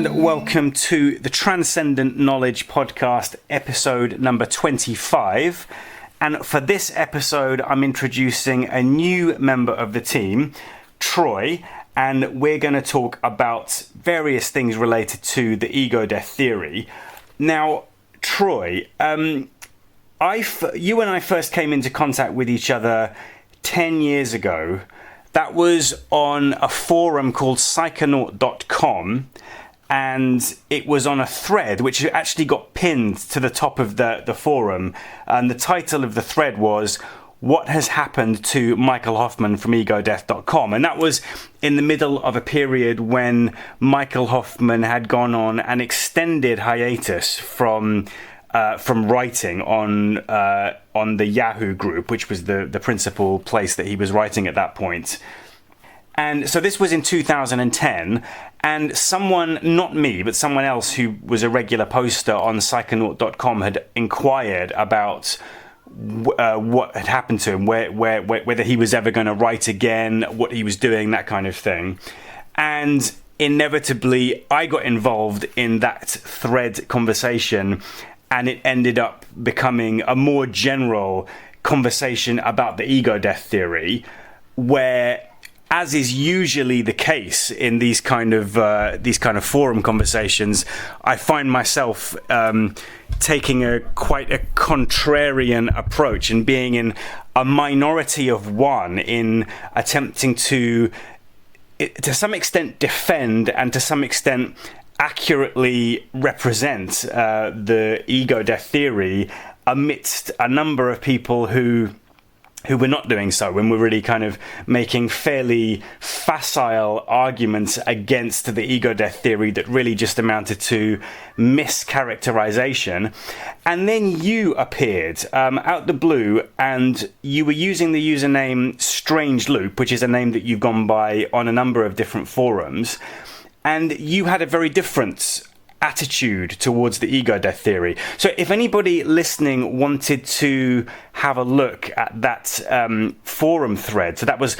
and welcome to the Transcendent Knowledge Podcast, episode number 25. And for this episode, I'm introducing a new member of the team, Troy, and we're going to talk about various things related to the Egodeath Theory. Now, Troy, you and I first came into contact with each other 10 years ago. That was on a forum called Psychedelics, and it was on a thread which actually got pinned to the top of the forum. And the title of the thread was, "What has happened to Michael Hoffman from Egodeath.com?" And that was in the middle of a period when Michael Hoffman had gone on an extended hiatus from writing on the Yahoo group, which was the principal place that he was writing at that point. And so this was in 2010, and someone, not me, but someone else who was a regular poster on Psychedelics.com had inquired about what had happened to him, whether he was ever going to write again, what he was doing, that kind of thing. And inevitably, I got involved in that thread conversation, and it ended up becoming a more general conversation about the Egodeath Theory, where, as is usually the case in these kind of forum conversations, I find myself taking quite a contrarian approach and being in a minority of one in attempting to some extent defend and to some extent accurately represent the Egodeath Theory amidst a number of people who were not doing so, when we're really kind of making fairly facile arguments against the Egodeath Theory that really just amounted to mischaracterization. And then you appeared out the blue, and you were using the username Strange Loop, which is a name that you've gone by on a number of different forums. And you had a very different attitude towards the Egodeath Theory. So if anybody listening wanted to have a look at that forum thread, so that was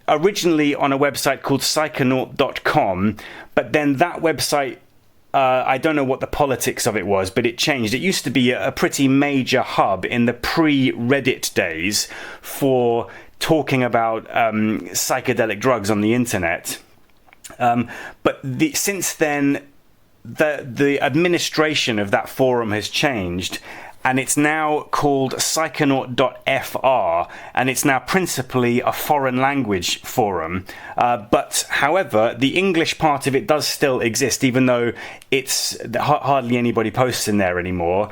originally on a website called Psychedelics.com, but then that website, I don't know what the politics of it was, but it changed. It used to be a pretty major hub in the pre-Reddit days for talking about psychedelic drugs on the internet. But since then, the administration of that forum has changed, and it's now called Psychonaut.fr, and it's now principally a foreign language forum. But however, the English part of it does still exist, even though it's hardly anybody posts in there anymore.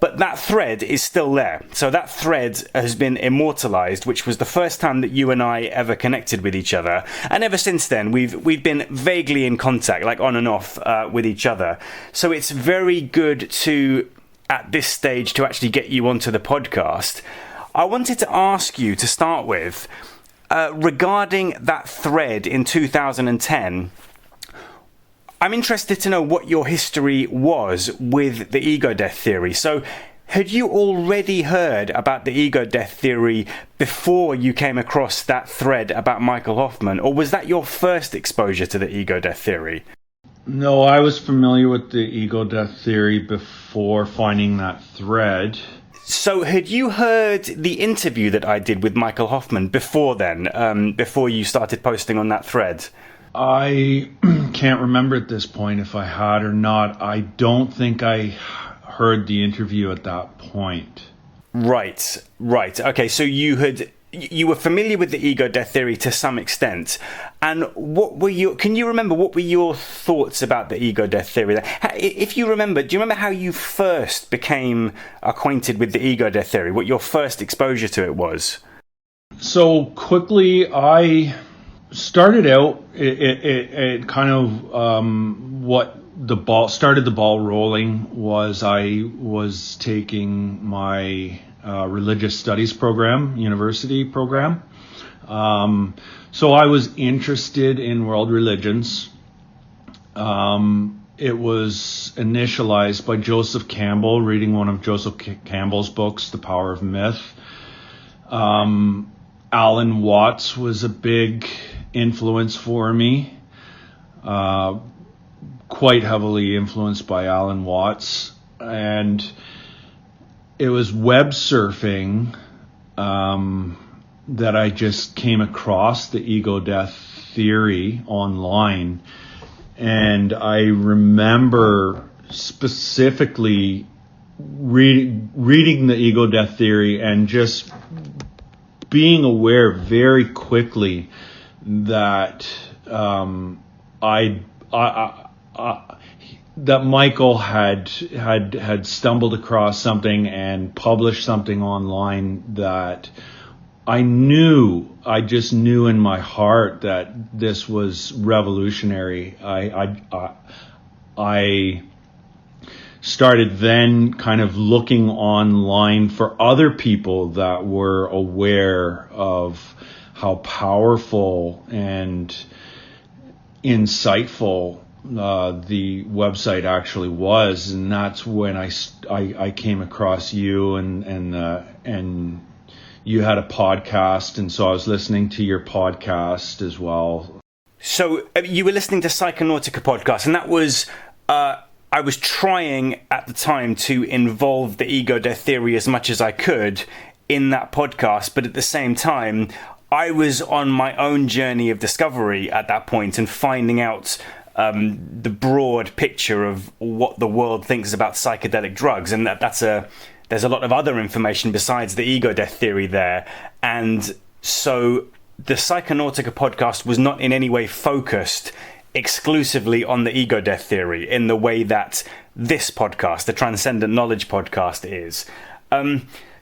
But that thread is still there. So that thread has been immortalized, which was the first time that you and I ever connected with each other. And ever since then, we've been vaguely in contact, like on and off with each other. So it's very good to, at this stage, to actually get you onto the podcast. I wanted to ask you to start with, regarding that thread in 2010, I'm interested to know what your history was with the Egodeath Theory. So, had you already heard about the Egodeath Theory before you came across that thread about Michael Hoffman, or was that your first exposure to the Egodeath Theory? No, I was familiar with the Egodeath Theory before finding that thread. So, had you heard the interview that I did with Michael Hoffman before then, before you started posting on that thread? I can't remember at this point if I had or not. I don't think I heard the interview at that point. Right. Okay, so you were familiar with the Egodeath Theory to some extent. And can you remember what were your thoughts about the Egodeath Theory? If you remember, do you remember how you first became acquainted with the Egodeath Theory? What your first exposure to it was? So quickly, I started out, it kind of what started the ball rolling was I was taking my religious studies program, university program. So I was interested in world religions. It was initialized by Joseph Campbell, reading one of Joseph Campbell's books, The Power of Myth. Alan Watts was a big influence for me. quite heavily influenced by Alan Watts, and it was web surfing that I just came across the Egodeath Theory online, and I remember specifically reading the Egodeath Theory and just being aware very quickly that that Michael had stumbled across something and published something online that I just knew in my heart that this was revolutionary. I started then kind of looking online for other people that were aware of how powerful and insightful the website actually was, and that's when I came across you, and you had a podcast, and so I was listening to your podcast as well. So you were listening to Psychonautica podcast, and that was I was trying at the time to involve the Egodeath Theory as much as I could in that podcast, but at the same time I was on my own journey of discovery at that point and finding out the broad picture of what the world thinks about psychedelic drugs, and there's a lot of other information besides the Egodeath Theory there. And so the Psychonautica podcast was not in any way focused exclusively on the Egodeath Theory in the way that this podcast, the Transcendent Knowledge podcast, is.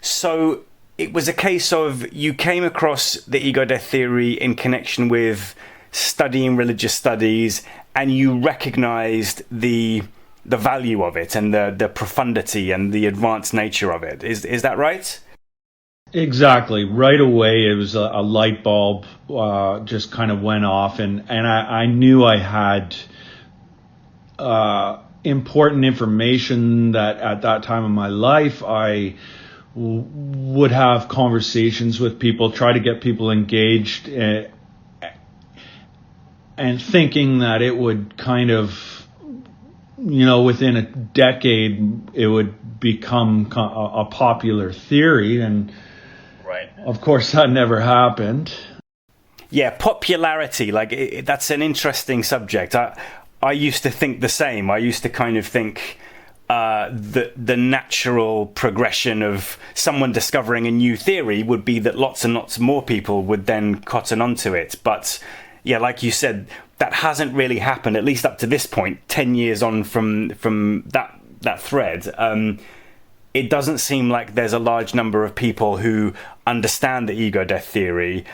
So it was a case of you came across the Egodeath Theory in connection with studying religious studies, and you recognized the value of it and the profundity and the advanced nature of it. Is that right? Exactly. Right away, it was a light bulb just kind of went off, and I knew I had important information that at that time in my life I would have conversations with people, try to get people engaged, and thinking that it would kind of, within a decade, it would become a popular theory. And right, of course, that never happened. Yeah, popularity, that's an interesting subject. I used to think the same. I used to kind of think the natural progression of someone discovering a new theory would be that lots and lots more people would then cotton onto it. But yeah, like you said, that hasn't really happened, at least up to this point, 10 years on from that thread. It doesn't seem like there's a large number of people who understand the Egodeath Theory,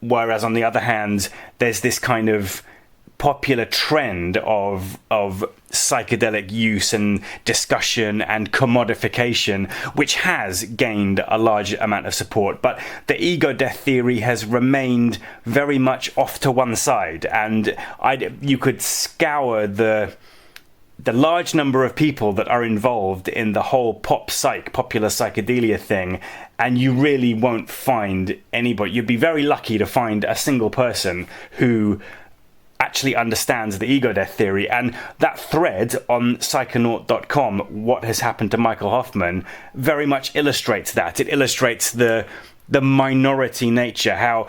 whereas on the other hand, there's this kind of popular trend of psychedelic use and discussion and commodification, which has gained a large amount of support. But the Egodeath Theory has remained very much off to one side, and you could scour the large number of people that are involved in the whole popular psychedelia thing, and you really won't find anybody. You'd be very lucky to find a single person who actually understands the Egodeath Theory. And that thread on psychonaut.com, what has happened to Michael Hoffman, very much illustrates that. It illustrates the minority nature, how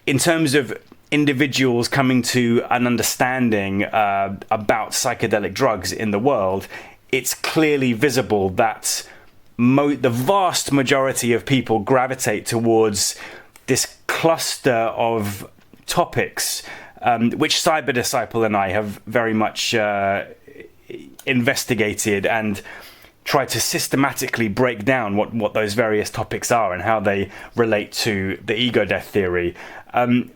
in terms of individuals coming to an understanding about psychedelic drugs in the world, it's clearly visible that the vast majority of people gravitate towards this cluster of topics, which Cyber Disciple and I have very much investigated and tried to systematically break down what those various topics are and how they relate to the Egodeath Theory.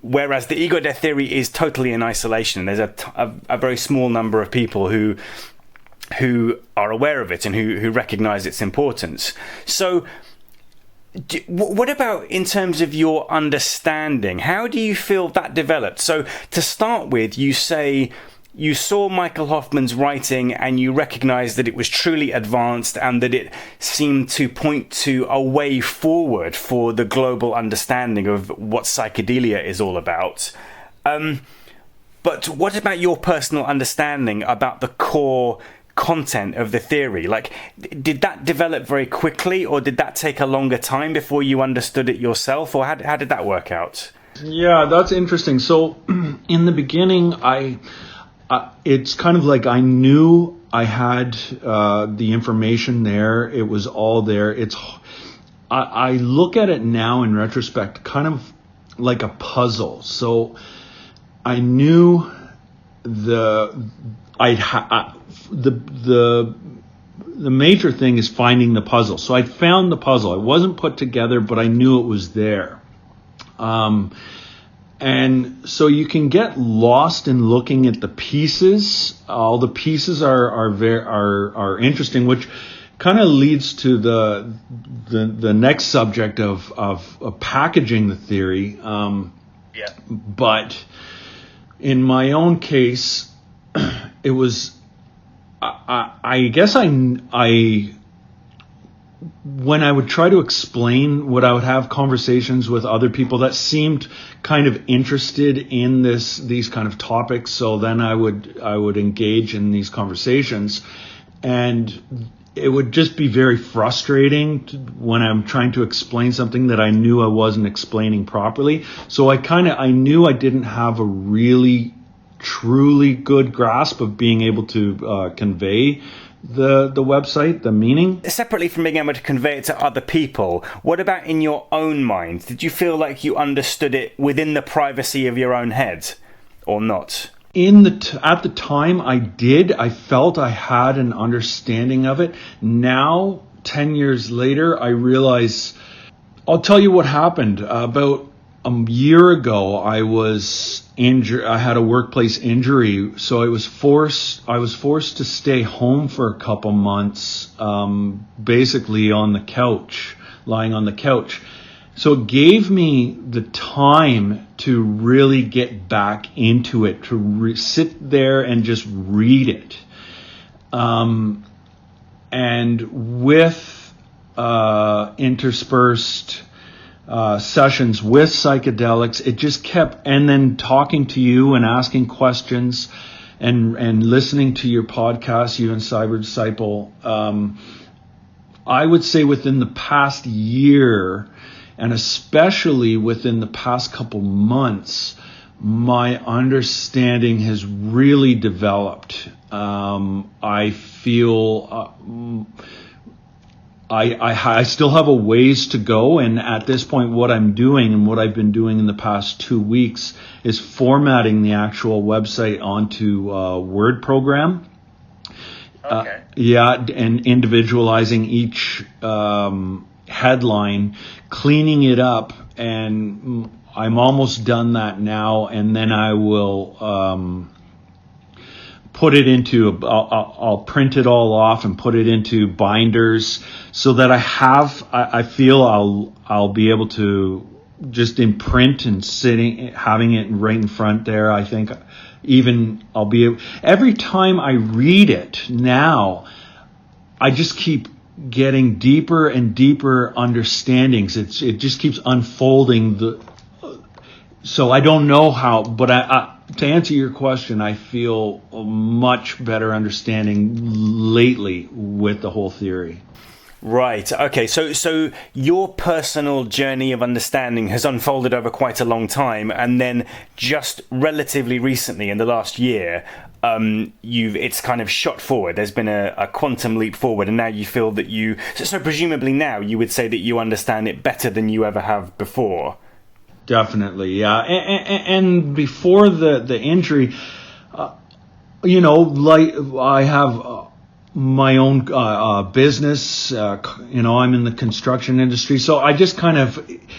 Whereas the Egodeath Theory is totally in isolation. There's a very small number of people who are aware of it and who recognize its importance. So what about in terms of your understanding? How do you feel that developed? So to start with, you say you saw Michael Hoffman's writing and you recognized that it was truly advanced and that it seemed to point to a way forward for the global understanding of what psychedelia is all about. But what about your personal understanding about the core content of the theory? Like, did that develop very quickly, or did that take a longer time before you understood it yourself, or how did that work out? Yeah, that's interesting. So in the beginning, it's kind of like I knew I had the information there. It was all there. I look at it now in retrospect, kind of like a puzzle. So I knew the major thing is finding the puzzle. So I found the puzzle. It wasn't put together, but I knew it was there. And so you can get lost in looking at the pieces. All the pieces are interesting, which kind of leads to the next subject of packaging the theory. But in my own case, it was, I guess when I would try to explain, I would have conversations with other people that seemed kind of interested in these kind of topics. So then I would engage in these conversations, and it would just be very frustrating when I'm trying to explain something that I knew I wasn't explaining properly. So I knew I didn't have a really truly good grasp of being able to convey the website, the meaning. Separately from being able to convey it to other people, what about in your own mind? Did you feel like you understood it within the privacy of your own head, or not? At the time, I did. I felt I had an understanding of it. Now, 10 years later, I realize. I'll tell you what happened. About a year ago, I was injured. I had a workplace injury, so I was forced to stay home for a couple months, basically on the couch, lying on the couch. So it gave me the time to really get back into it, to sit there and just read it. And with interspersed sessions with psychedelics, it just kept, and then talking to you and asking questions and listening to your podcast, you and Cyber Disciple, I would say within the past year, and especially within the past couple months, my understanding has really developed. I feel I still have a ways to go, and at this point what I'm doing and what I've been doing in the past 2 weeks is formatting the actual website onto a Word program. Okay. And individualizing each headline, cleaning it up, and I'm almost done that now, and then I will put it into, I'll print it all off and put it into binders so that I feel I'll be able to just imprint and having it right in front there. I think even every time I read it now, I just keep getting deeper and deeper understandings. It just keeps unfolding. So I don't know how, but to answer your question, I feel a much better understanding lately with the whole theory. Right. Okay. So your personal journey of understanding has unfolded over quite a long time, and then just relatively recently, in the last year, it's kind of shot forward. There's been a quantum leap forward, and now you feel that so presumably now you would say that you understand it better than you ever have before. Definitely, yeah. And before the injury, like I have my own business. I'm in the construction industry, so I just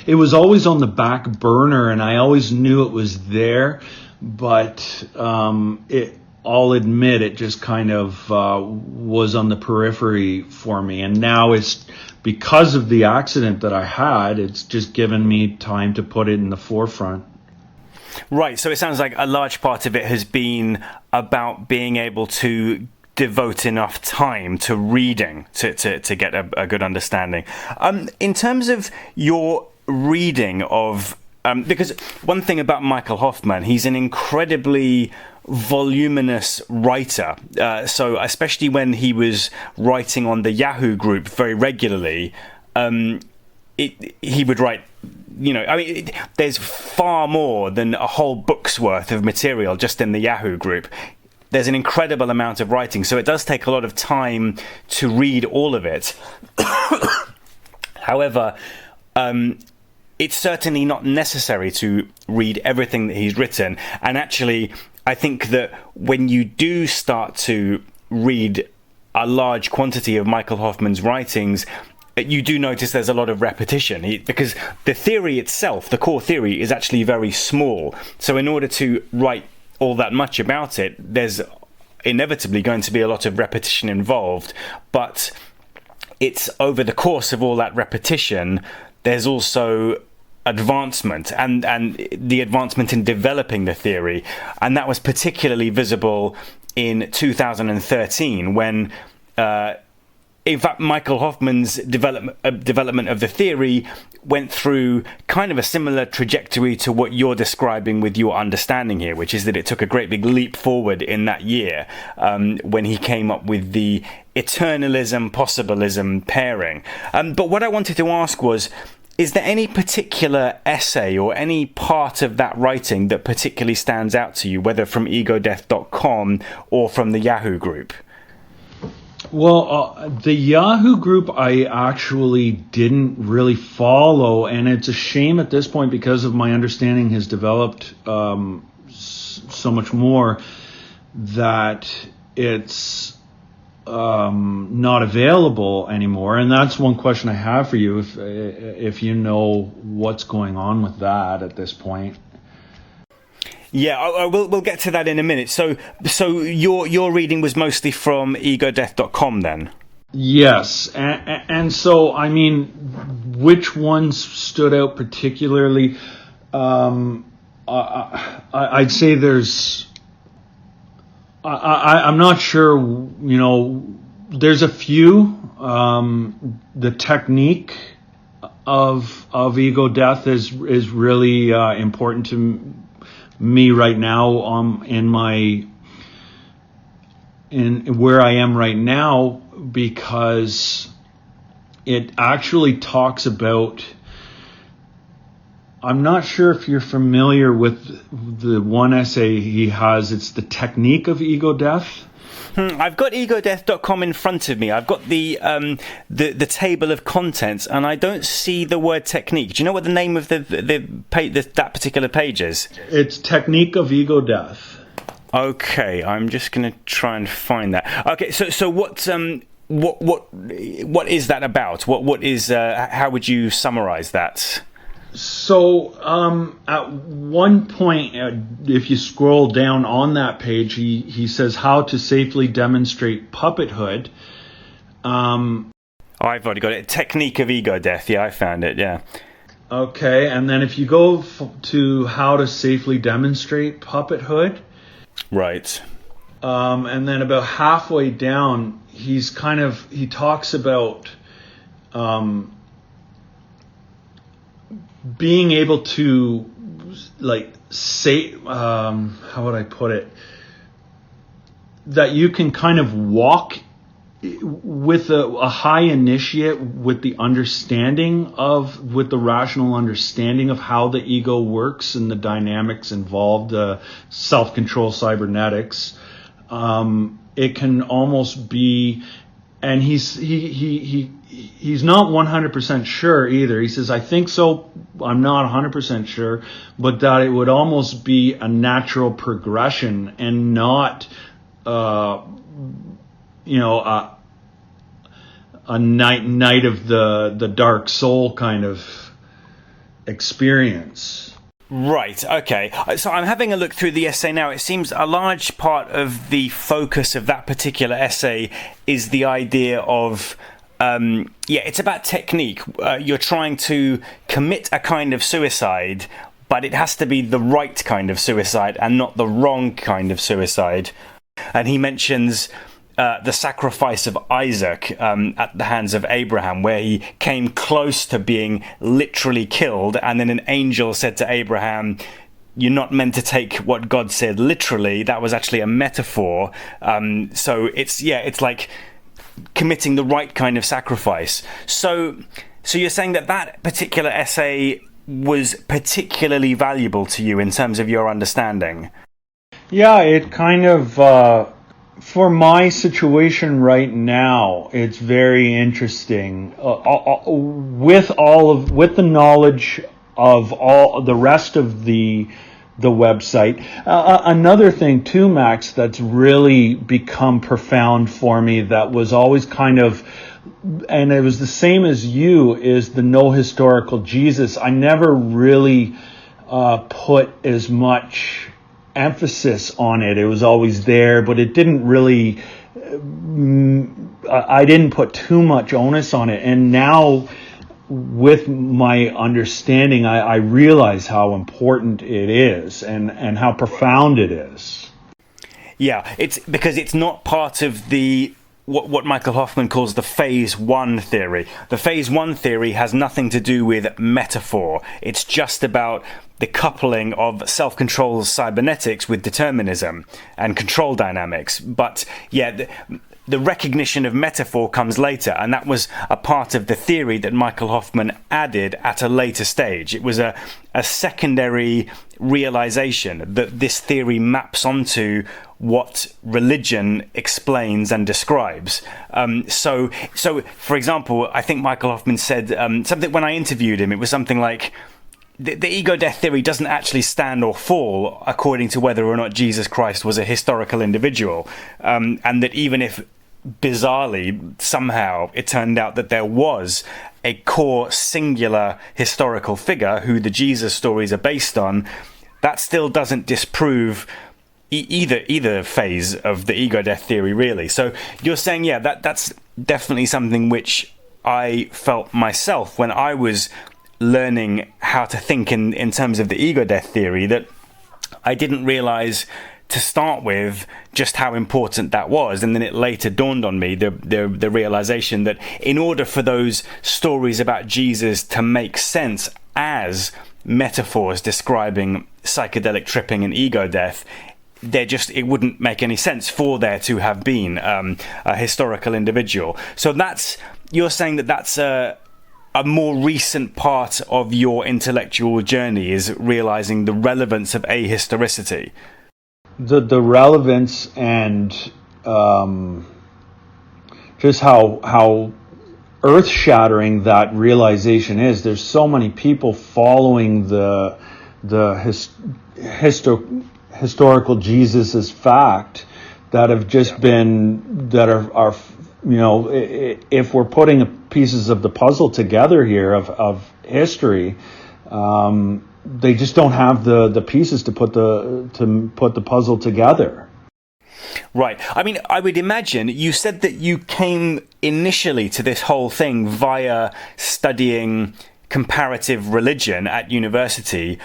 it was always on the back burner, and I always knew it was there, but I'll admit it just kind of was on the periphery for me, and now it's because of the accident that I had, it's just given me time to put it in the forefront. Right, so it sounds like a large part of it has been about being able to devote enough time to reading to get a good understanding. In terms of your reading of Because one thing about Michael Hoffman, he's an incredibly voluminous writer. So especially when he was writing on the Yahoo group very regularly, he would write, there's far more than a whole book's worth of material just in the Yahoo group. There's an incredible amount of writing, so it does take a lot of time to read all of it. However, it's certainly not necessary to read everything that he's written. And actually, I think that when you do start to read a large quantity of Michael Hoffman's writings, you do notice there's a lot of repetition, because the theory itself, the core theory, is actually very small. So in order to write all that much about it, there's inevitably going to be a lot of repetition involved. But it's over the course of all that repetition, there's also advancement and the advancement in developing the theory. And that was particularly visible in 2013 when in fact, Michael Hoffman's development of the theory went through kind of a similar trajectory to what you're describing with your understanding here, which is that it took a great big leap forward in that year when he came up with the eternalism-possibilism pairing. But what I wanted to ask was, is there any particular essay or any part of that writing that particularly stands out to you, whether from Egodeath.com or from the Yahoo group? Well, the Yahoo group I actually didn't really follow, and it's a shame at this point because of my understanding has developed so much more that it's not available anymore. And that's one question I have for you, if you know what's going on with that at this point. Yeah, we'll get to that in a minute. So your reading was mostly from Egodeath.com then? Yes, and so I mean, which ones stood out particularly? I'd say there's. I'm not sure. There's a few. The technique of Egodeath is really important to me right now in where I am right now, because it actually talks about, I'm not sure if you're familiar with the one essay he has, it's the technique of Egodeath. I've got Egodeath.com in front of me. I've got the table of contents, and I don't see the word technique. Do you know what the name of that particular page is? It's Technique of Egodeath. Okay, I'm just going to try and find that. Okay, so what is that about? What is how would you summarize that? So at one point, if you scroll down on that page, he says how to safely demonstrate puppethood. I've already got it. Technique of Egodeath. Yeah, I found it. Yeah. Okay, and then if you go to how to safely demonstrate puppethood. Right. And then about halfway down, he talks about being able to, say, how would I put it? That you can kind of walk with a high initiate with the rational understanding of how the ego works and the dynamics involved, self-control cybernetics. It can almost be, and he's not 100% sure either. He says, I think so, I'm not 100% sure, but that it would almost be a natural progression and not, a night of the dark soul kind of experience. Right, okay. So I'm having a look through the essay now. It seems a large part of the focus of that particular essay is the idea of, it's about technique. You're trying to commit a kind of suicide, but it has to be the right kind of suicide and not the wrong kind of suicide. And he mentions the sacrifice of Isaac at the hands of Abraham, where he came close to being literally killed, and then an angel said to Abraham, "You're not meant to take what God said literally. That was actually a metaphor." So it's like committing the right kind of sacrifice. So you're saying that particular essay was particularly valuable to you in terms of your understanding? Yeah, it kind of, for my situation right now, it's very interesting. With the knowledge of all the rest of the website. Another thing too, Max, that's really become profound for me, that was always kind of, and it was the same as you, is the no historical Jesus. I never really put as much emphasis on it. It was always there, but it didn't really, I didn't put too much onus on it. And now, with my understanding, I realize how important it is and how profound it is. Yeah, it's because it's not part of the what Michael Hoffman calls the phase one theory. The phase one theory has nothing to do with metaphor. It's just about the coupling of self-control cybernetics with determinism and control dynamics. But yeah, the recognition of metaphor comes later, and that was a part of the theory that Michael Hoffman added at a later stage. It was a secondary realization that this theory maps onto what religion explains and describes. So, for example, I think Michael Hoffman said something when I interviewed him. It was something like, the Egodeath Theory doesn't actually stand or fall according to whether or not Jesus Christ was a historical individual, and that even if bizarrely somehow it turned out that there was a core singular historical figure who the Jesus stories are based on, that still doesn't disprove either phase of the Egodeath Theory, really. So you're saying, yeah, that's definitely something which I felt myself when I was learning how to think in terms of the Egodeath Theory, that I didn't realize to start with just how important that was, and then it later dawned on me, the realization that in order for those stories about Jesus to make sense as metaphors describing psychedelic tripping and ego death, it wouldn't make any sense for there to have been a historical individual. So you're saying that's a more recent part of your intellectual journey, is realizing the relevance of ahistoricity. The relevance and just how earth-shattering that realization is. There's so many people following the historical Jesus as fact that have just been, that are if we're putting pieces of the puzzle together here of history, they just don't have the pieces to put the puzzle together. Right. I mean, I would imagine you said that you came initially to this whole thing via studying comparative religion at university.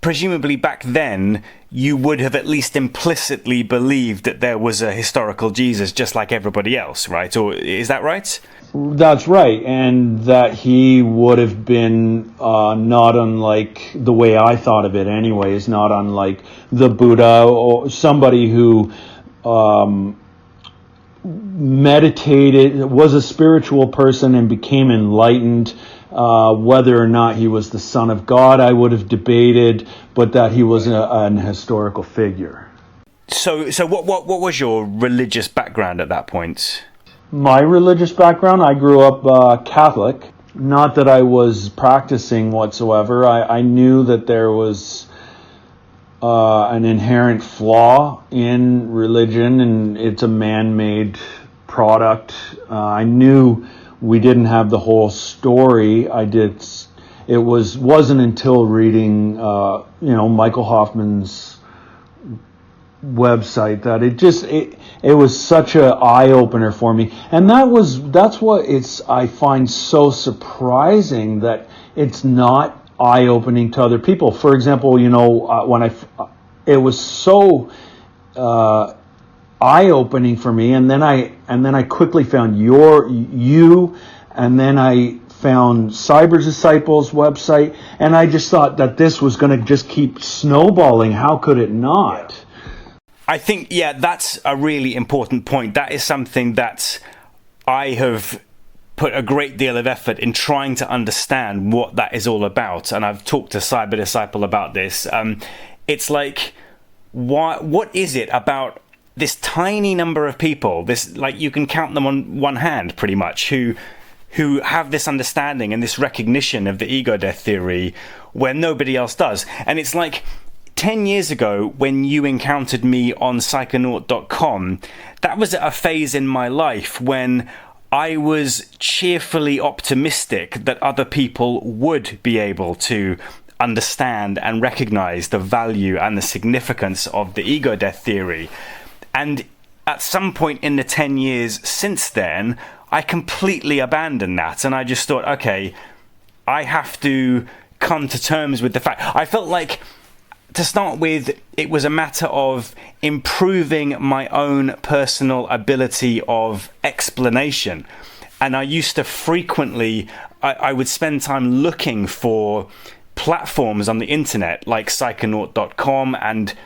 Presumably back then you would have at least implicitly believed that there was a historical Jesus just like everybody else, right? Or is that right? That's right, and that he would have been not unlike, the way I thought of it anyway, is not unlike the Buddha or somebody who meditated, was a spiritual person and became enlightened. Whether or not he was the son of God, I would have debated, but that he was an historical figure. So what was your religious background at that point? My religious background, I grew up Catholic. Not that I was practicing whatsoever. I knew that there was an inherent flaw in religion, and it's a man-made product. I knew we didn't have the whole story. It wasn't until reading Michael Hoffman's website that it was such an eye-opener for me. And that's what I find so surprising, that it's not eye-opening to other people. For example, when it was so eye-opening for me. And then I quickly found you, and then I found Cyber Disciples website, and I just thought that this was going to just keep snowballing. How could it not? I think, that's a really important point. That is something that I have put a great deal of effort in trying to understand what that is all about. And I've talked to Cyber Disciple about this. It's like, what is it about this tiny number of people, this, like, you can count them on one hand pretty much, who have this understanding and this recognition of the Egodeath theory where nobody else does. And it's like 10 years ago when you encountered me on Psychonaut.com, that was a phase in my life when I was cheerfully optimistic that other people would be able to understand and recognize the value and the significance of the Egodeath theory. And at some point in the 10 years since then, I completely abandoned that, and I just thought, okay, I have to come to terms with the fact. I felt like, to start with, it was a matter of improving my own personal ability of explanation. And I used to frequently, I would spend time looking for platforms on the internet like Psychonaut.com and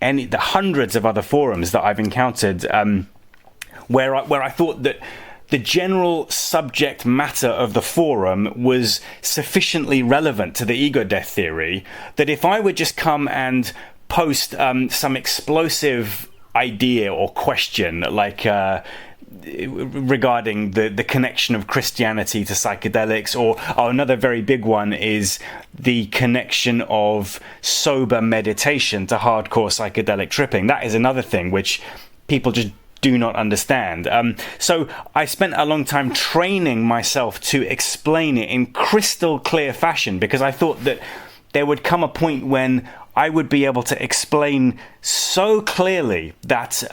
the hundreds of other forums that I've encountered where I thought that the general subject matter of the forum was sufficiently relevant to the Egodeath theory that if I would just come and post some explosive idea or question, like regarding the connection of Christianity to psychedelics, or another very big one is the connection of sober meditation to hardcore psychedelic tripping. That is another thing which people just do not understand. So I spent a long time training myself to explain it in crystal clear fashion, because I thought that there would come a point when I would be able to explain so clearly that,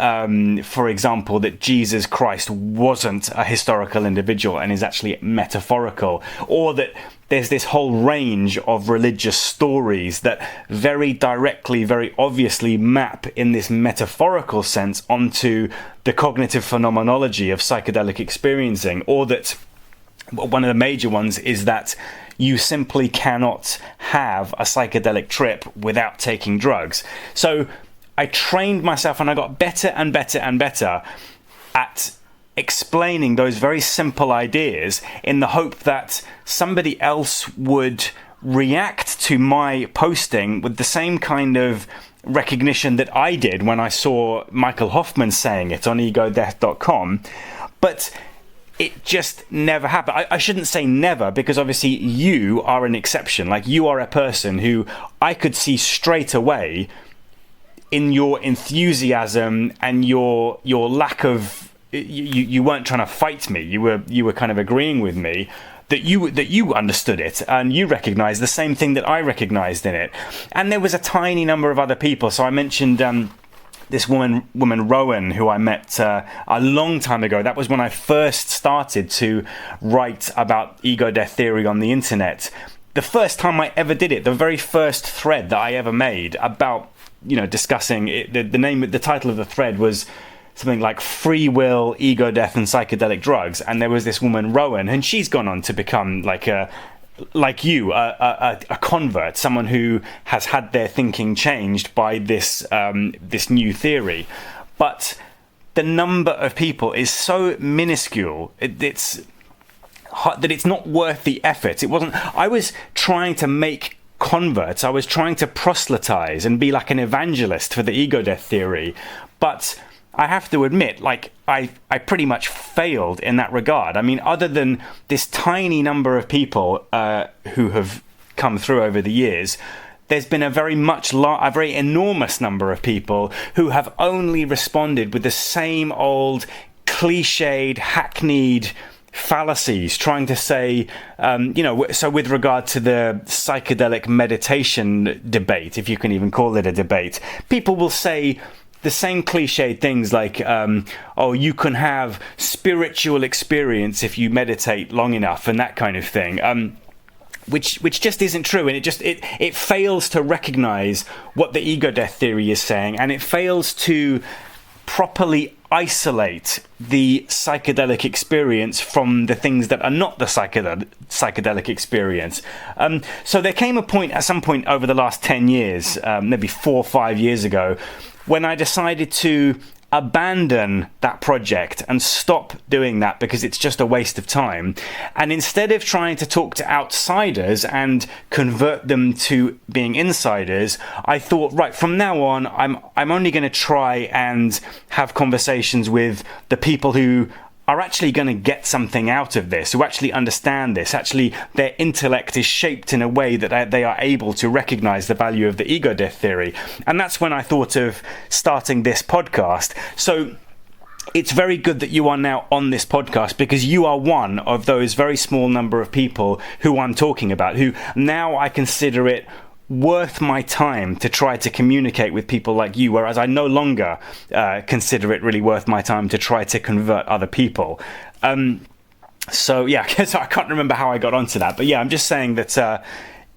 for example, that Jesus Christ wasn't a historical individual and is actually metaphorical, or that there's this whole range of religious stories that very directly, very obviously map in this metaphorical sense onto the cognitive phenomenology of psychedelic experiencing, or that one of the major ones is that you simply cannot have a psychedelic trip without taking drugs. So I trained myself, and I got better and better and better at explaining those very simple ideas in the hope that somebody else would react to my posting with the same kind of recognition that I did when I saw Michael Hoffman saying it on Egodeath.com. But it just never happened. I shouldn't say never, because obviously you are an exception. Like, you are a person who I could see straight away in your enthusiasm and your lack of, you weren't trying to fight me. You were kind of agreeing with me that you understood it and you recognized the same thing that I recognized in it. And there was a tiny number of other people. So I mentioned this woman Rowan, who I met a long time ago. That was when I first started to write about Egodeath theory on the internet. The first time I ever did it, the very first thread that I ever made about, discussing it, the title of the thread was something like Free Will, Egodeath and Psychedelic Drugs. And there was this woman Rowan, and she's gone on to become like a convert, someone who has had their thinking changed by this new theory. But the number of people is so minuscule, it's that it's not worth the effort. It wasn't. I was trying to make converts. I was trying to proselytize and be like an evangelist for the Egodeath theory, but I have to admit, like, I pretty much failed in that regard. I mean, other than this tiny number of people who have come through over the years, there's been a very enormous number of people who have only responded with the same old cliched, hackneyed fallacies, trying to say, so with regard to the psychedelic meditation debate, if you can even call it a debate, people will say the same cliched things like, you can have spiritual experience if you meditate long enough, and that kind of thing, which just isn't true. And it fails to recognize what the Egodeath theory is saying, and it fails to properly isolate the psychedelic experience from the things that are not the psychedelic experience. So there came a point at some point over the last 10 years, maybe 4 or 5 years ago, when I decided to abandon that project and stop doing that because it's just a waste of time. And instead of trying to talk to outsiders and convert them to being insiders, I thought, right, from now on, I'm only going to try and have conversations with the people who are actually going to get something out of this, who actually understand this. Actually, their intellect is shaped in a way that they are able to recognize the value of the Egodeath Theory. And that's when I thought of starting this podcast. So it's very good that you are now on this podcast, because you are one of those very small number of people who I'm talking about, who now I consider it worth my time to try to communicate with people like you, whereas I no longer consider it really worth my time to try to convert other people. So yeah, I can't remember how I got onto that, but yeah, I'm just saying that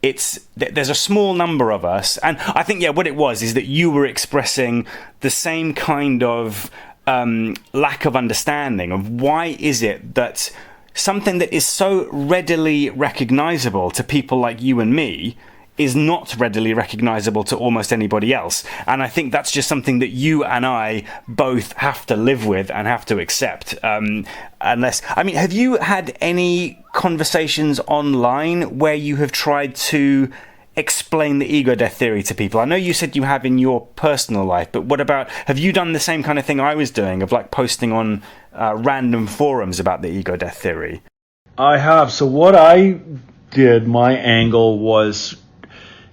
there's a small number of us, and I think what it was is that you were expressing the same kind of lack of understanding of why is it that something that is so readily recognizable to people like you and me is not readily recognizable to almost anybody else. And I think that's just something that you and I both have to live with and have to accept. Have you had any conversations online where you have tried to explain the Egodeath Theory to people? I know you said you have in your personal life, but what about, have you done the same kind of thing I was doing, of like posting on random forums about the Egodeath Theory? I have. So what I did, my angle was,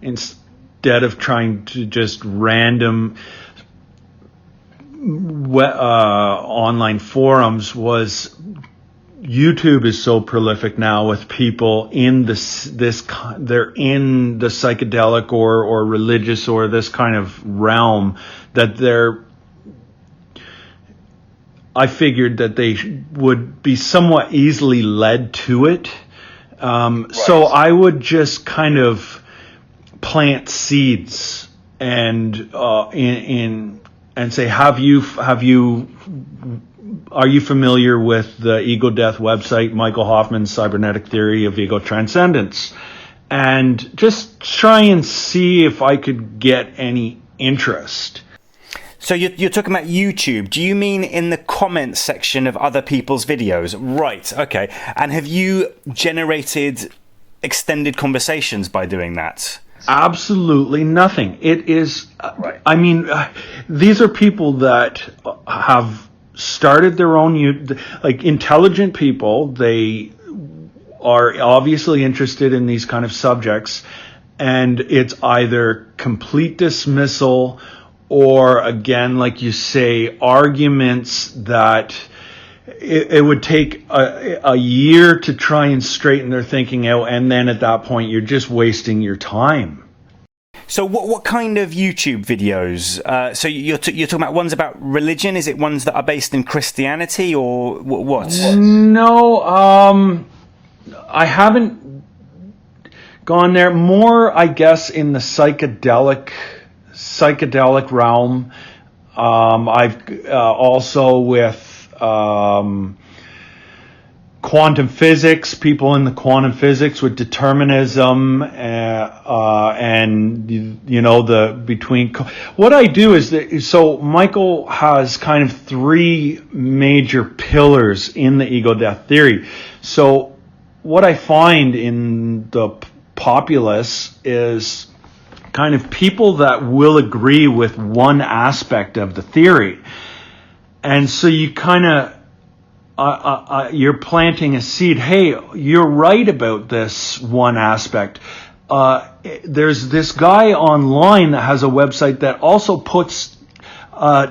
instead of trying to just random online forums, was YouTube is so prolific now with people in they're in the psychedelic or religious or this kind of realm, that I figured that they would be somewhat easily led to it. Right. So I would just kind of plant seeds and say, are you familiar with the Egodeath website, Michael Hoffman's Cybernetic Theory of Ego Transcendence? And just try and see if I could get any interest. So you're talking about YouTube. Do you mean in the comments section of other people's videos? Right, okay. And have you generated extended conversations by doing that? Absolutely nothing. It is, these are people that have started their own, like intelligent people. They are obviously interested in these kind of subjects, and it's either complete dismissal or, again, like you say, arguments that it would take a year to try and straighten their thinking out, and then at that point you're just wasting your time. So what kind of YouTube videos? So you're talking about ones about religion? Is it ones that are based in Christianity, or what? No, I haven't gone there. More, I guess, in the psychedelic realm. I've also with quantum physics, people in the quantum physics with determinism, and what I do is that, so Michael has kind of 3 major pillars in the Egodeath Theory. So what I find in the populace is kind of people that will agree with one aspect of the theory. And so you kind of, you're planting a seed. Hey, you're right about this one aspect. There's this guy online that has a website that also puts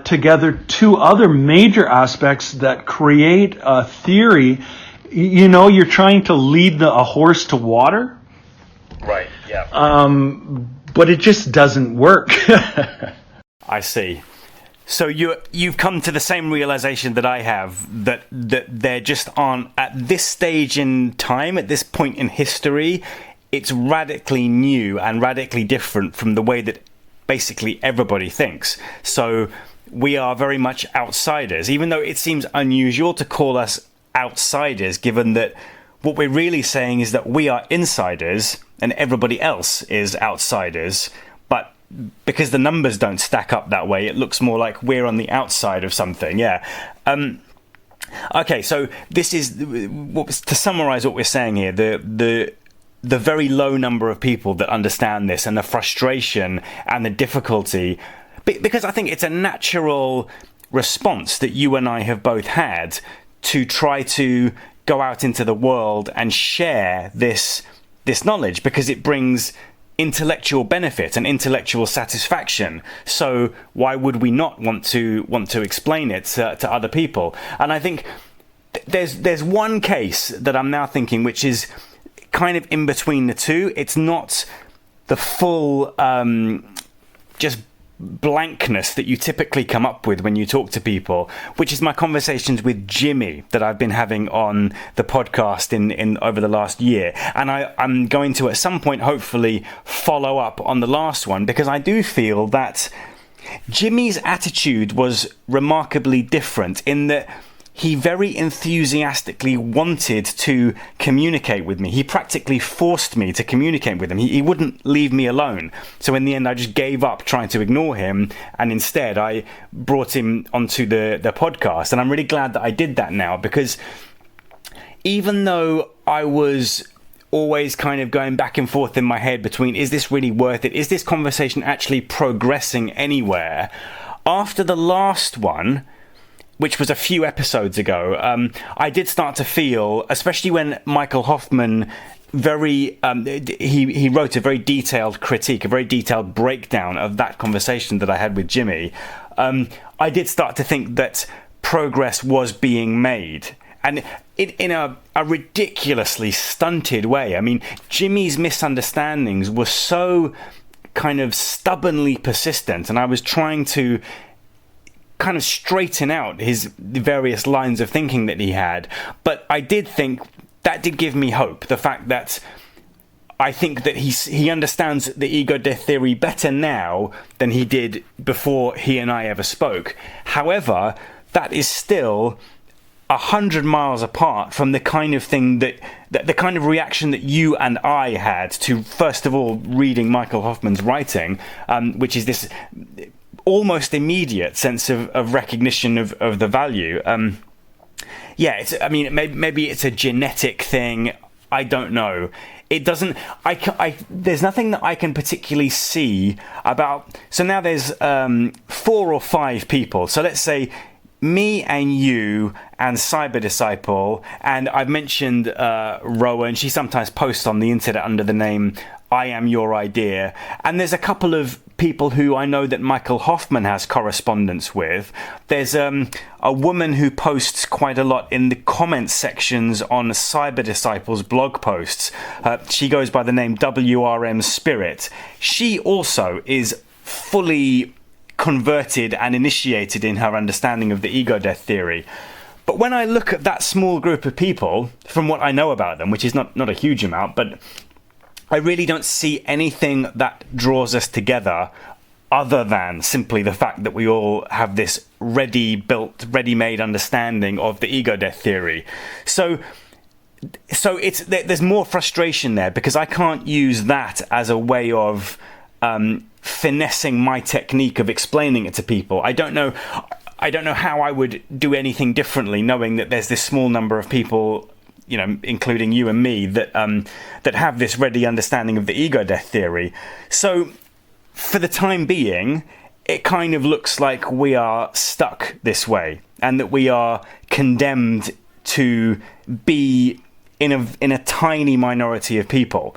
together 2 other major aspects that create a theory. You're trying to lead a horse to water. Right, yeah. But it just doesn't work. I see. So you've come to the same realization that I have, that there just aren't, at this stage in time, at this point in history, it's radically new and radically different from the way that basically everybody thinks. So we are very much outsiders, even though it seems unusual to call us outsiders, given that what we're really saying is that we are insiders and everybody else is outsiders. But because the numbers don't stack up that way, it looks more like we're on the outside of something. Yeah. Okay, so this is, to summarize what we're saying here, the very low number of people that understand this, and the frustration and the difficulty, because I think it's a natural response that you and I have both had to try to go out into the world and share this knowledge, because it brings intellectual benefit and intellectual satisfaction. So why would we not want to explain it to other people? And I think there's one case that I'm now thinking which is kind of in between the two. It's not the full just blankness that you typically come up with when you talk to people, which is my conversations with Jimmy that I've been having on the podcast in over the last year. And I'm going to at some point hopefully follow up on the last one, because I do feel that Jimmy's attitude was remarkably different in that he very enthusiastically wanted to communicate with me. He practically forced me to communicate with him. He wouldn't leave me alone. So in the end, I just gave up trying to ignore him, and instead I brought him onto the podcast. And I'm really glad that I did that now, because even though I was always kind of going back and forth in my head between, is this really worth it? Is this conversation actually progressing anywhere? After the last one, which was a few episodes ago, I did start to feel, especially when Michael Hoffman he wrote a very detailed critique, a very detailed breakdown of that conversation that I had with Jimmy. I did start to think that progress was being made, and in a ridiculously stunted way. I mean, Jimmy's misunderstandings were so kind of stubbornly persistent, and I was trying to kind of straighten out the various lines of thinking that he had. But I did think that did give me hope. The fact that I think that he understands the Egodeath Theory better now than he did before he and I ever spoke. However, that is still 100 miles apart from the kind of thing that the kind of reaction that you and I had to, first of all, reading Michael Hoffman's writing, which is this almost immediate sense of recognition of the value. Maybe it's a genetic thing. I don't know. It doesn't. There's nothing that I can particularly see about. So now there's 4 or 5 people. So let's say me and you and Cyber Disciple, and I've mentioned Rowan. She sometimes posts on the internet under the name I Am Your Idea. And there's a couple of people who I know that Michael Hoffman has correspondence with. There's a woman who posts quite a lot in the comments sections on Cyber Disciple's blog posts. She goes by the name WRM Spirit. She also is fully converted and initiated in her understanding of the Egodeath Theory. But when I look at that small group of people, from what I know about them, which is not a huge amount, but I really don't see anything that draws us together other than simply the fact that we all have this ready-built, ready-made understanding of the Egodeath Theory. So there's more frustration there, because I can't use that as a way of finessing my technique of explaining it to people. I don't know how I would do anything differently, knowing that there's this small number of people, including you and me, that have this ready understanding of the Egodeath Theory. So for the time being, it kind of looks like we are stuck this way, and that we are condemned to be in a tiny minority of people.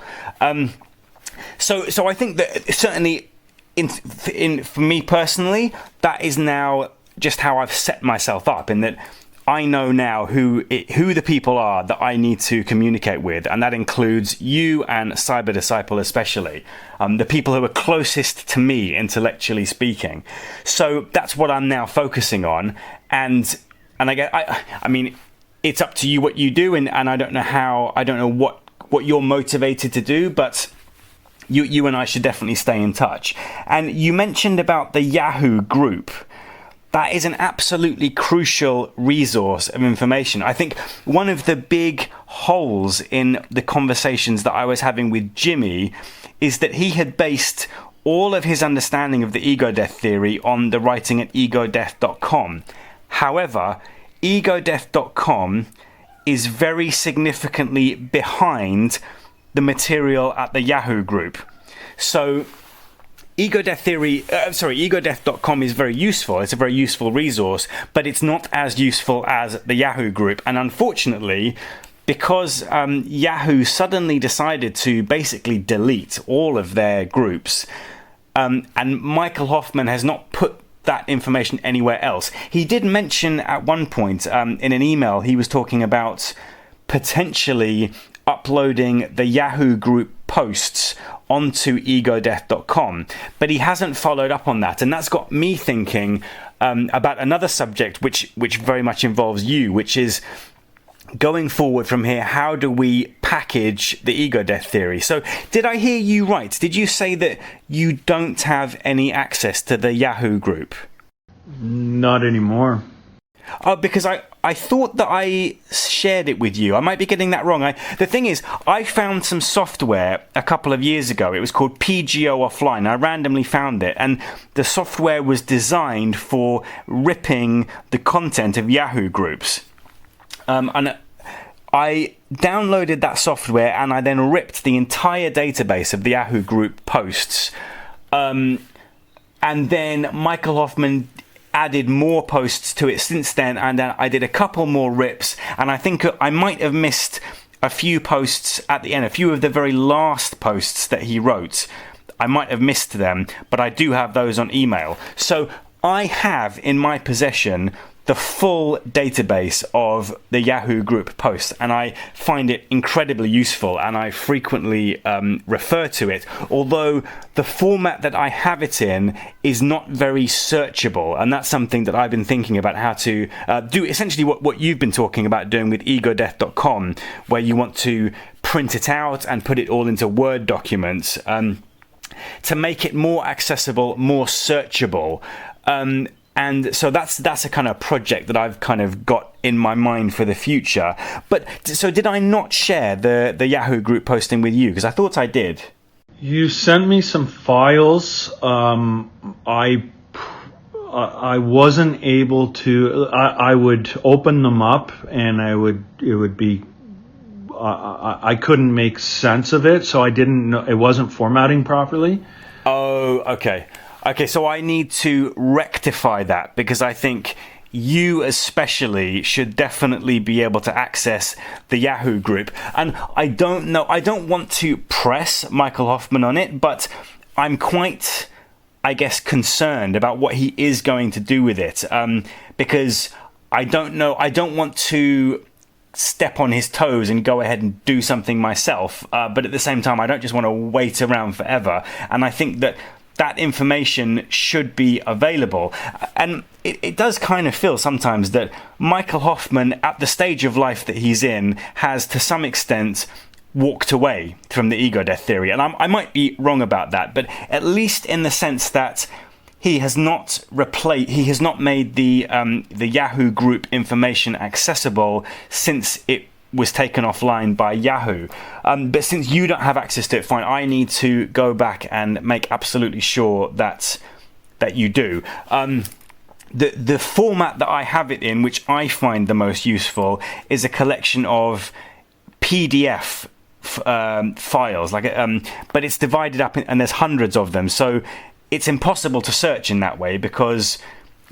So I think that certainly for me personally, that is now just how I've set myself up, in that I know now who the people are that I need to communicate with, and that includes you and Cyber Disciple especially, the people who are closest to me intellectually speaking. So that's what I'm now focusing on, and I mean, it's up to you what you do, and I don't know what you're motivated to do, but you and I should definitely stay in touch. And you mentioned about the Yahoo group. that is an absolutely crucial resource of information. I think one of the big holes in the conversations that I was having with Jimmy is that he had based all of his understanding of the Egodeath theory on the writing at egodeath.com. However, egodeath.com is very significantly behind the material at the Yahoo group. So Egodeath.com is very useful. It's a very useful resource, but it's not as useful as the Yahoo group. And unfortunately, because Yahoo suddenly decided to basically delete all of their groups, and Michael Hoffman has not put that information anywhere else. He did mention at one point in an email, he was talking about potentially uploading the Yahoo group posts onto egodeath.com, but he hasn't followed up on that, and that's got me thinking about another subject which very much involves you, which is going forward from here, how do we package the Egodeath theory? So did I hear you right? Did you say that you don't have any access to the Yahoo group? Not anymore. Oh, because I thought that I shared it with you. I might be getting that wrong. The thing is, I found some software a couple of years ago. It was called PGO Offline. I randomly found it, and the software was designed for ripping the content of Yahoo groups. And I downloaded that software, and I then ripped the entire database of the Yahoo group posts. And then Michael Hoffman added more posts to it since then, and then I did a couple more rips, and I think I might have missed a few posts at the end, a few of the very last posts that he wrote. I might have missed them, but I do have those on email. So I have in my possession the full database of the Yahoo group posts, and I find it incredibly useful, and I frequently refer to it, although the format that I have it in is not very searchable, and that's something that I've been thinking about how to do, essentially what you've been talking about doing with egodeath.com, where you want to print it out and put it all into Word documents to make it more accessible, more searchable. And so that's a kind of project that I've kind of got in my mind for the future. But so did I not share the Yahoo group posting with you? Because I thought I did. You sent me some files. I wasn't able to. I would open them up, and it would be. I couldn't make sense of it, so I didn't know. It wasn't formatting properly. Oh, okay. Okay, so I need to rectify that, because I think you especially should definitely be able to access the Yahoo group. And I don't know, I don't want to press Michael Hoffman on it, but I'm quite, I guess, concerned about what he is going to do with it, because I don't know, I don't want to step on his toes and go ahead and do something myself, but at the same time I don't just want to wait around forever. And I think that information should be available. And it does kind of feel sometimes that Michael Hoffman, at the stage of life that he's in, has to some extent walked away from the Egodeath theory. And I might be wrong about that, but at least in the sense that he has not made the Yahoo group information accessible since it was taken offline by Yahoo. But since you don't have access to it, fine, I need to go back and make absolutely sure that you do. The format that I have it in, which I find the most useful, is a collection of PDF files, but it's divided up and there's hundreds of them, so it's impossible to search in that way, because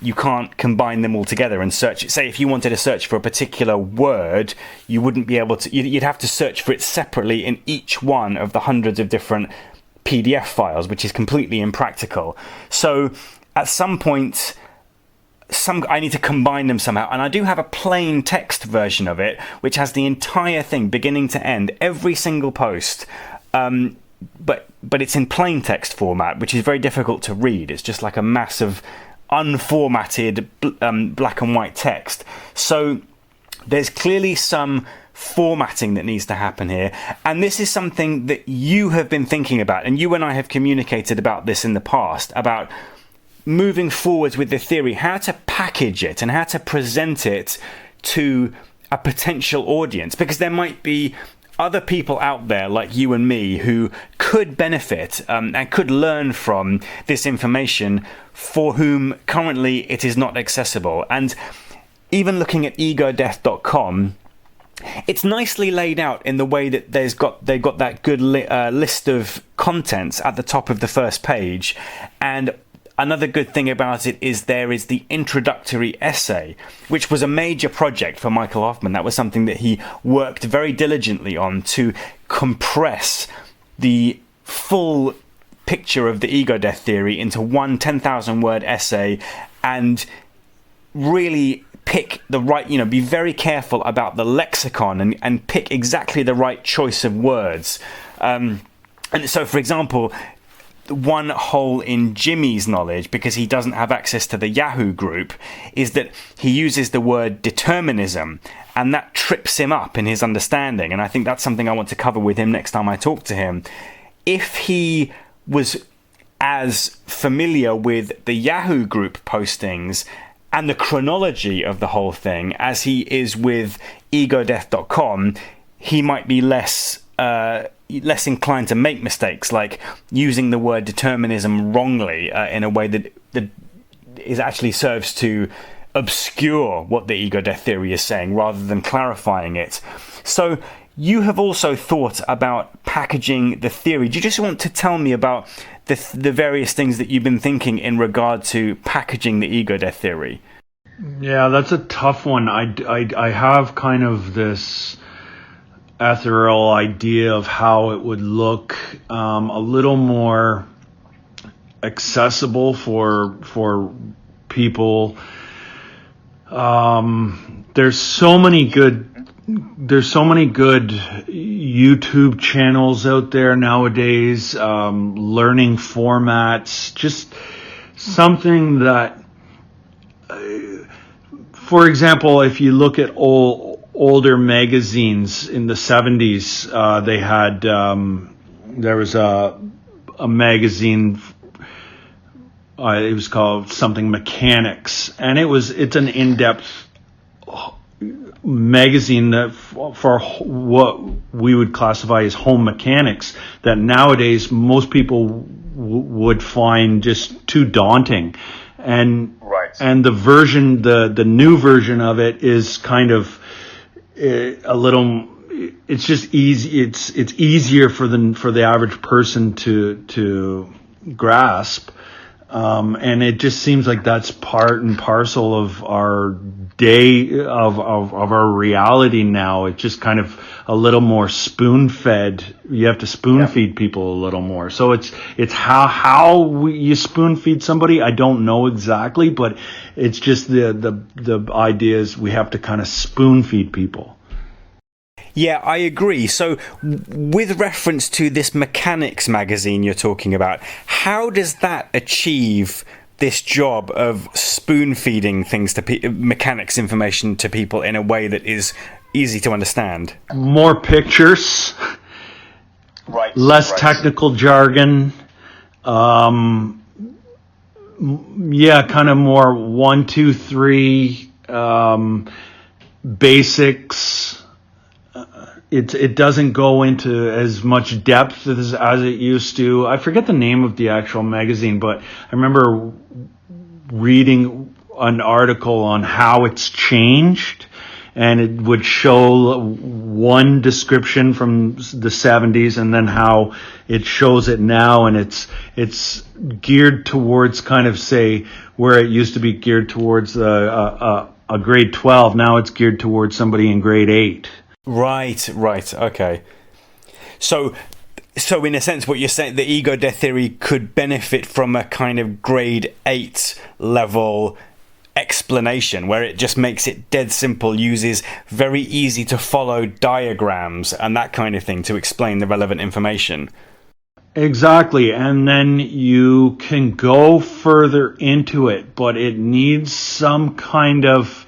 you can't combine them all together and search it. Say if you wanted to search for a particular word, you wouldn't be able to, you'd have to search for it separately in each one of the hundreds of different PDF files, which is completely impractical. So at some point, I need to combine them somehow, and I do have a plain text version of it, which has the entire thing, beginning to end, every single post, but it's in plain text format, which is very difficult to read. It's just like a mass of unformatted black and white text. So there's clearly some formatting that needs to happen here, and this is something that you have been thinking about, and you and I have communicated about this in the past, about moving forwards with the theory, how to package it and how to present it to a potential audience, because there might be other people out there like you and me who could benefit and could learn from this information, for whom currently it is not accessible. And even looking at egodeath.com, it's nicely laid out in the way that they've got that good list of contents at the top of the first page. And another good thing about it is there is the Introductory Essay, which was a major project for Michael Hoffman. That was something that he worked very diligently on, to compress the full picture of the Egodeath Theory into one 10,000 word essay, and really pick the right, be very careful about the lexicon and pick exactly the right choice of words. And so, for example, one hole in Jimmy's knowledge, because he doesn't have access to the Yahoo group, is that he uses the word determinism, and that trips him up in his understanding. And I think that's something I want to cover with him next time I talk to him. If he was as familiar with the Yahoo group postings and the chronology of the whole thing as he is with egodeath.com, he might be less inclined to make mistakes, like using the word determinism wrongly in a way that is actually serves to obscure what the Egodeath Theory is saying rather than clarifying it. So you have also thought about packaging the theory. Do you just want to tell me about the various things that you've been thinking in regard to packaging the Egodeath Theory? Yeah, that's a tough one. I have kind of this ethereal idea of how it would look a little more accessible for people. There's so many good YouTube channels out there nowadays, learning formats, just something that, for example, if you look at older magazines in the 70s, they had, there was a magazine, it was called something Mechanics, and it's an in-depth magazine that for what we would classify as home mechanics, that nowadays most people would find just too daunting. And right. And the new version of it is kind of a little, it's just easy. It's easier for the average person to grasp. And it just seems like that's part and parcel of our day, of our reality now. It's just kind of a little more spoon-fed. You have to spoon-feed people a little more. So it's how you spoon-feed somebody, I don't know exactly, but it's just the idea is we have to kind of spoon-feed people. Yeah, I agree. So with reference to this mechanics magazine you're talking about, how does that achieve this job of spoon-feeding things to mechanics information to people in a way that is easy to understand? More pictures, right? Less technical jargon. Kind of more 1, 2, 3 basics. It doesn't go into as much depth as it used to. I forget the name of the actual magazine, but I remember reading an article on how it's changed, and it would show one description from the 70s and then how it shows it now, and it's geared towards kind of, say, where it used to be geared towards a grade 12, now it's geared towards somebody in grade 8. Right, okay. So in a sense, what you're saying, the Egodeath Theory could benefit from a kind of grade 8 level explanation, where it just makes it dead simple, uses very easy to follow diagrams and that kind of thing to explain the relevant information. Exactly, and then you can go further into it, but it needs some kind of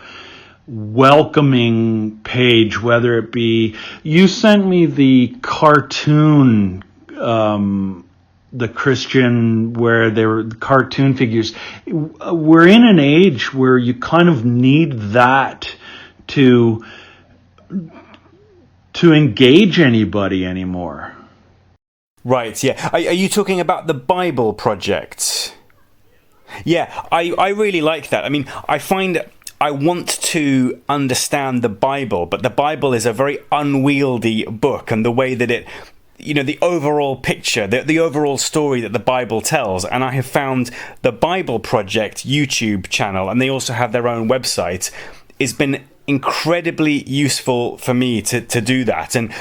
welcoming page, whether it be, you sent me the cartoon the Christian, where they were cartoon figures. We're in an age where you kind of need that to engage anybody anymore. Right, yeah. Are you talking about the Bible Project? Yeah, I really like that. I mean, I find I want to understand the Bible, but the Bible is a very unwieldy book, and the way that it, the overall picture, the overall story that the Bible tells. And I have found the Bible Project YouTube channel, and they also have their own website, has been incredibly useful for me to do that. And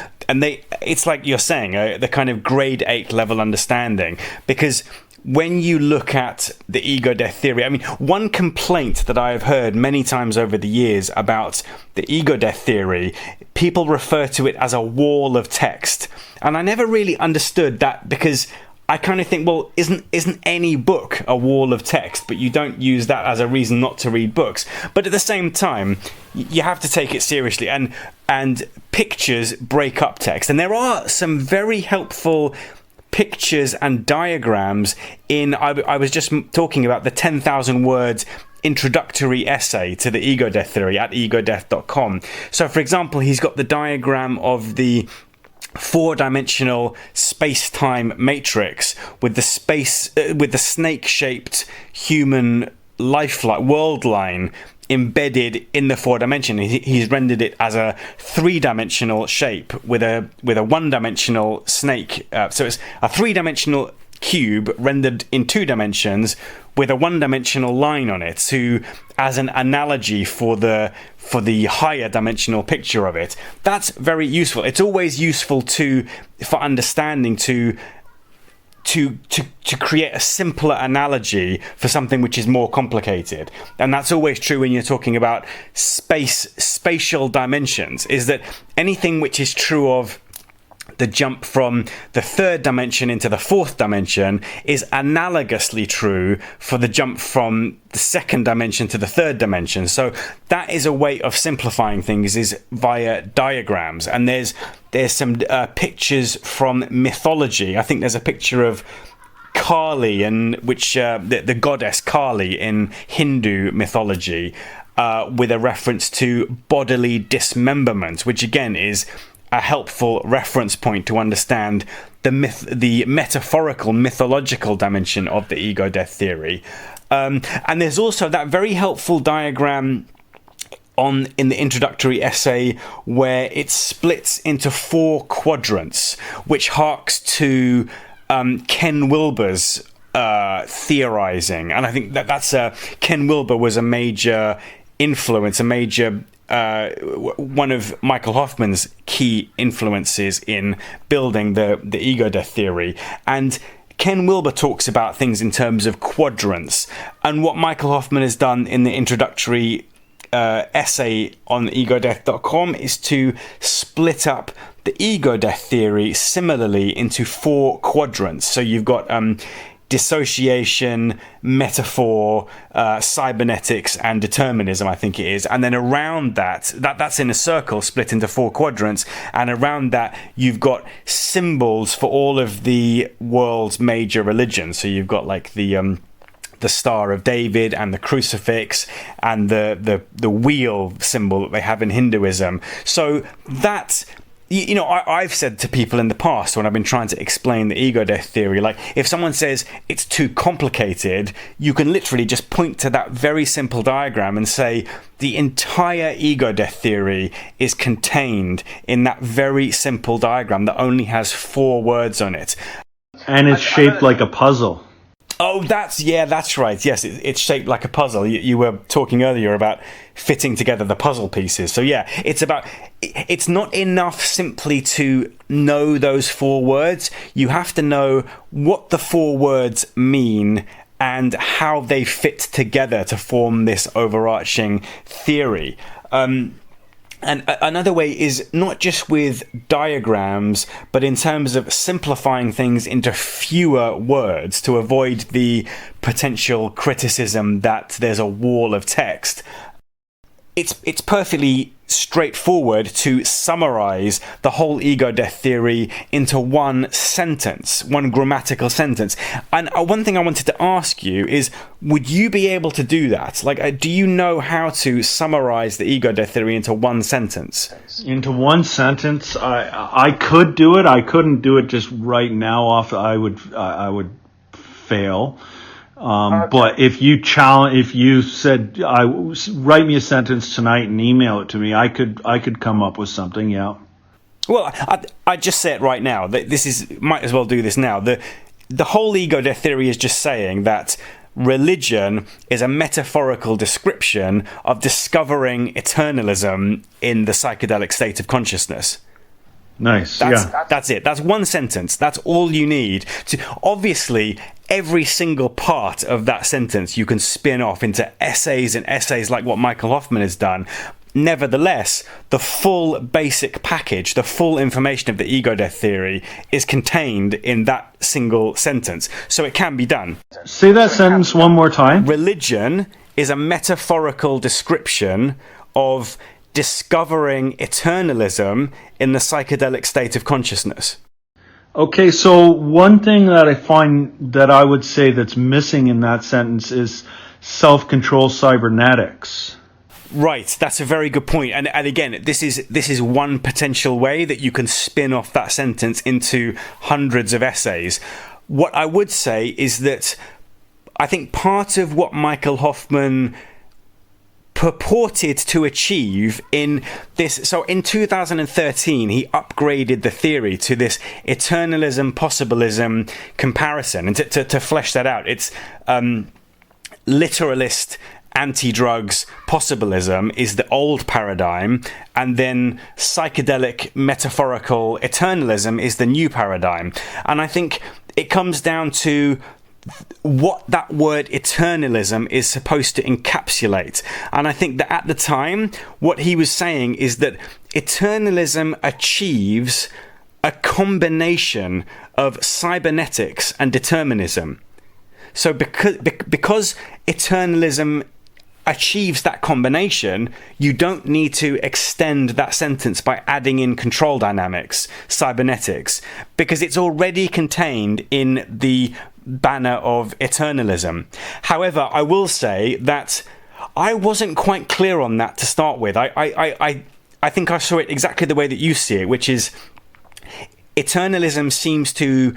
it's like you're saying, the kind of grade 8 level understanding, because when you look at the Egodeath Theory, I mean, one complaint that I have heard many times over the years about the Egodeath Theory, people refer to it as a wall of text. And I never really understood that, because I kind of think, well, isn't any book a wall of text? But you don't use that as a reason not to read books. But at the same time, you have to take it seriously. And pictures break up text. And there are some very helpful pictures and diagrams in, I was just talking about the 10,000 words introductory essay to the Egodeath Theory at egodeath.com. So, for example, he's got the diagram of the 4-dimensional space-time matrix with the snake-shaped human world line embedded in the 4-dimension. He's rendered it as a 3-dimensional shape with a 1-dimensional snake. So it's a 3-dimensional cube rendered in 2 dimensions with a 1-dimensional line on it, as an analogy for the higher dimensional picture of it. That's very useful. It's always useful for understanding to create a simpler analogy for something which is more complicated. And that's always true when you're talking about spatial dimensions, is that anything which is true of the jump from the 3rd dimension into the 4th dimension is analogously true for the jump from the 2nd dimension to the 3rd dimension. So that is a way of simplifying things, is via diagrams. And there's some pictures from mythology. I think there's a picture of Kali, which the goddess Kali in Hindu mythology, with a reference to bodily dismemberment, which again is a helpful reference point to understand the metaphorical, mythological dimension of the Egodeath Theory. And there's also that very helpful diagram in the introductory essay where it splits into 4 quadrants, which harks to Ken Wilber's theorizing. And I think that's Ken Wilber was a major influence, one of Michael Hoffman's key influences in building the Egodeath Theory. And Ken Wilber talks about things in terms of quadrants. And what Michael Hoffman has done in the introductory essay on egodeath.com is to split up the Egodeath Theory similarly into 4 quadrants. So you've got dissociation, metaphor, cybernetics, and determinism, I think it is. And then around that's in a circle split into 4 quadrants. And around that, you've got symbols for all of the world's major religions. So you've got like the Star of David and the crucifix and the wheel symbol that they have in Hinduism. So that's, I've said to people in the past when I've been trying to explain the Egodeath Theory, like if someone says it's too complicated, you can literally just point to that very simple diagram and say the entire Egodeath Theory is contained in that very simple diagram that only has 4 words on it. And it's shaped like a puzzle. Oh, that's right. Yes, it's shaped like a puzzle. You were talking earlier about fitting together the puzzle pieces. So yeah, it's not enough simply to know those 4 words. You have to know what the 4 words mean and how they fit together to form this overarching theory. And another way is not just with diagrams, but in terms of simplifying things into fewer words to avoid the potential criticism that there's a wall of text. It's perfectly straightforward to summarize the whole Egodeath theory into one sentence, one grammatical sentence. And one thing I wanted to ask you is, would you be able to do that? Like, do you know how to summarize the Egodeath theory into one sentence? Into one sentence, I could do it. I couldn't do it just right now. I would fail. But if you said, write me a sentence tonight and email it to me, I could come up with something. Yeah. Well, I just say it right now. Might as well do this now. The whole Egodeath theory is just saying that religion is a metaphorical description of discovering eternalism in the psychedelic state of consciousness. Nice. That's it. That's one sentence. That's all you need to. Obviously, every single part of that sentence you can spin off into essays and essays, like what Michael Hoffman has done. Nevertheless, the full basic package, the full information of the Egodeath theory is contained in that single sentence. So it can be done. Say that sentence one more time. Religion is a metaphorical description of discovering eternalism in the psychedelic state of consciousness. Okay, so one thing that I find that I would say that's missing in that sentence is self-control cybernetics. Right, that's a very good point. And again, this is one potential way that you can spin off that sentence into hundreds of essays. What I would say is that I think part of what Michael Hoffman purported to achieve in this, so in 2013 he upgraded the theory to this eternalism possibilism comparison, and to flesh that out, it's literalist anti-drugs possibilism is the old paradigm, and then psychedelic metaphorical eternalism is the new paradigm. And I think it comes down to what that word eternalism is supposed to encapsulate. And I think that at the time, what he was saying is that eternalism achieves a combination of cybernetics and determinism. So because eternalism achieves that combination, you don't need to extend that sentence by adding in control dynamics, cybernetics, because it's already contained in the banner of eternalism. However, I will say that I wasn't quite clear on that to start with. I think I saw it exactly the way that you see it, which is eternalism seems to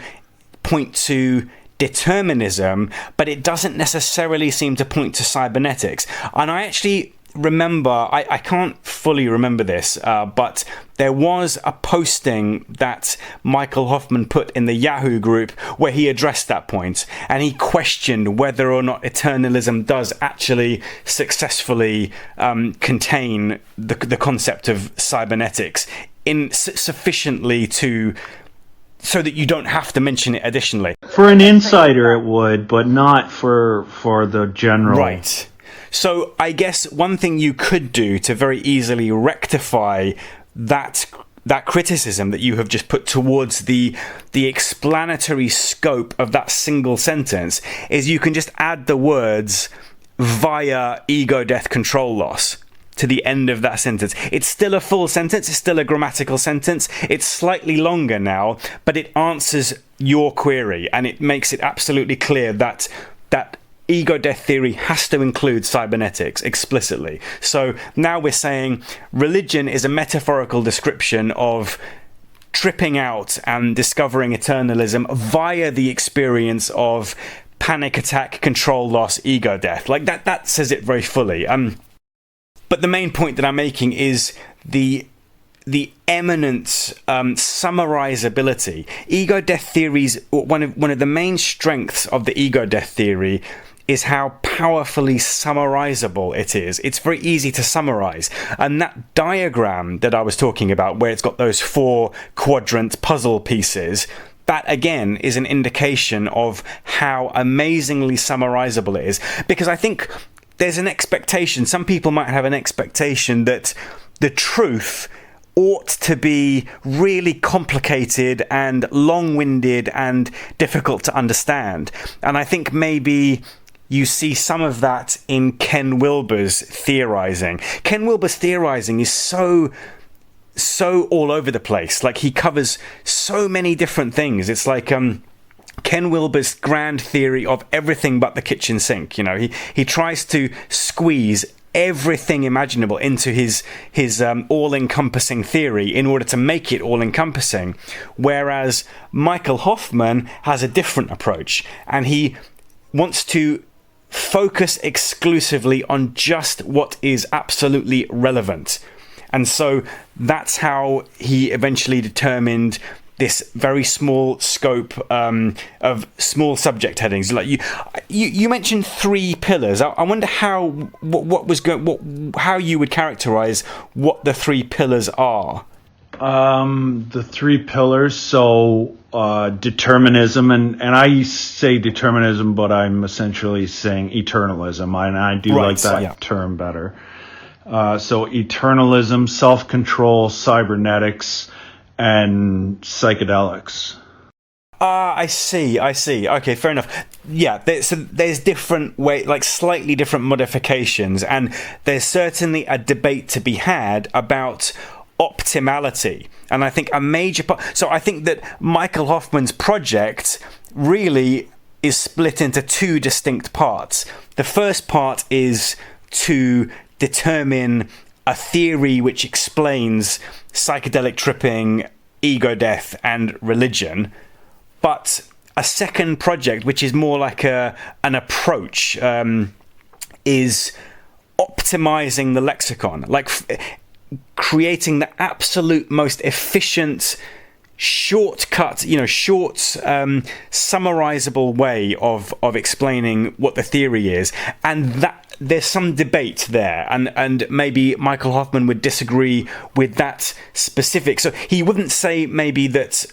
point to determinism, but it doesn't necessarily seem to point to cybernetics. And I actually remember, I can't fully remember this, but there was a posting that Michael Hoffman put in the Yahoo group where he addressed that point, and he questioned whether or not eternalism does actually successfully contain the concept of cybernetics in sufficiently so that you don't have to mention it additionally. For an insider it would, but not for the general. Right. So I guess one thing you could do to very easily rectify that criticism that you have just put towards the explanatory scope of that single sentence is you can just add the words via ego death control loss to the end of that sentence. It's still a full sentence, it's still a grammatical sentence, it's slightly longer now, but it answers your query, and it makes it absolutely clear that Egodeath theory has to include cybernetics explicitly. So now we're saying religion is a metaphorical description of tripping out and discovering eternalism via the experience of panic attack, control loss, ego death. Like that says it very fully. But the main point that I'm making is the eminent summarizability. Ego death theories, one of the main strengths of the ego death theory is how powerfully summarizable it is. It's very easy to summarize. And that diagram that I was talking about, where it's got those 4 quadrant puzzle pieces, that again is an indication of how amazingly summarizable it is. Because I think there's an expectation, some people might have an expectation that the truth ought to be really complicated and long-winded and difficult to understand. And I think maybe you see some of that in Ken Wilber's theorizing. Ken Wilber's theorizing is so all over the place. Like, he covers so many different things. It's like Ken Wilber's grand theory of everything but the kitchen sink. You know, he tries to squeeze everything imaginable into his all-encompassing theory in order to make it all-encompassing, whereas Michael Hoffman has a different approach, and he wants to focus exclusively on just what is absolutely relevant. And so that's how he eventually determined this very small scope of small subject headings. Like you mentioned 3 pillars. I wonder how you would characterize what the 3 pillars are. The 3 pillars. So determinism, and I say determinism, but I'm essentially saying eternalism, and I do like that term better. So eternalism, self-control, cybernetics, and psychedelics. I see. Okay, fair enough. Yeah, there's different slightly different modifications, and there's certainly a debate to be had about optimality. And I think a major part... So I think that Michael Hoffman's project really is split into 2 distinct parts. The first part is to determine a theory which explains psychedelic tripping, ego death, and religion. But a second project, which is more like an approach, is optimizing the lexicon, like creating the absolute most efficient shortcut, short, summarizable way of explaining what the theory is. And that there's some debate there, and maybe Michael Hoffman would disagree with that specific. So he wouldn't say maybe that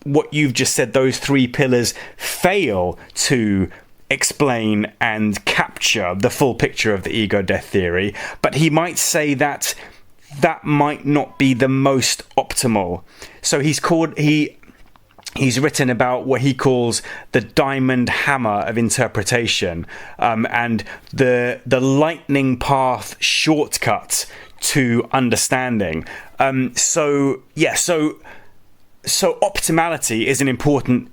what you've just said, those 3 pillars, fail to explain and capture the full picture of the ego-death theory, but he might say that might not be the most optimal. So he's written about what he calls the diamond hammer of interpretation, and the lightning path shortcut to understanding. So optimality is an important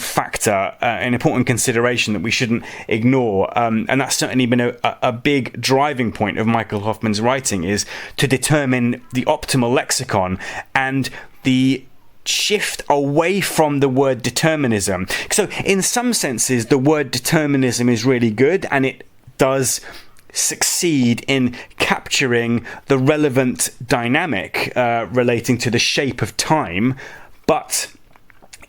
factor, an important consideration that we shouldn't ignore, and that's certainly been a big driving point of Michael Hoffman's writing, is to determine the optimal lexicon and the shift away from the word determinism. So in some senses the word determinism is really good, and it does succeed in capturing the relevant dynamic relating to the shape of time, but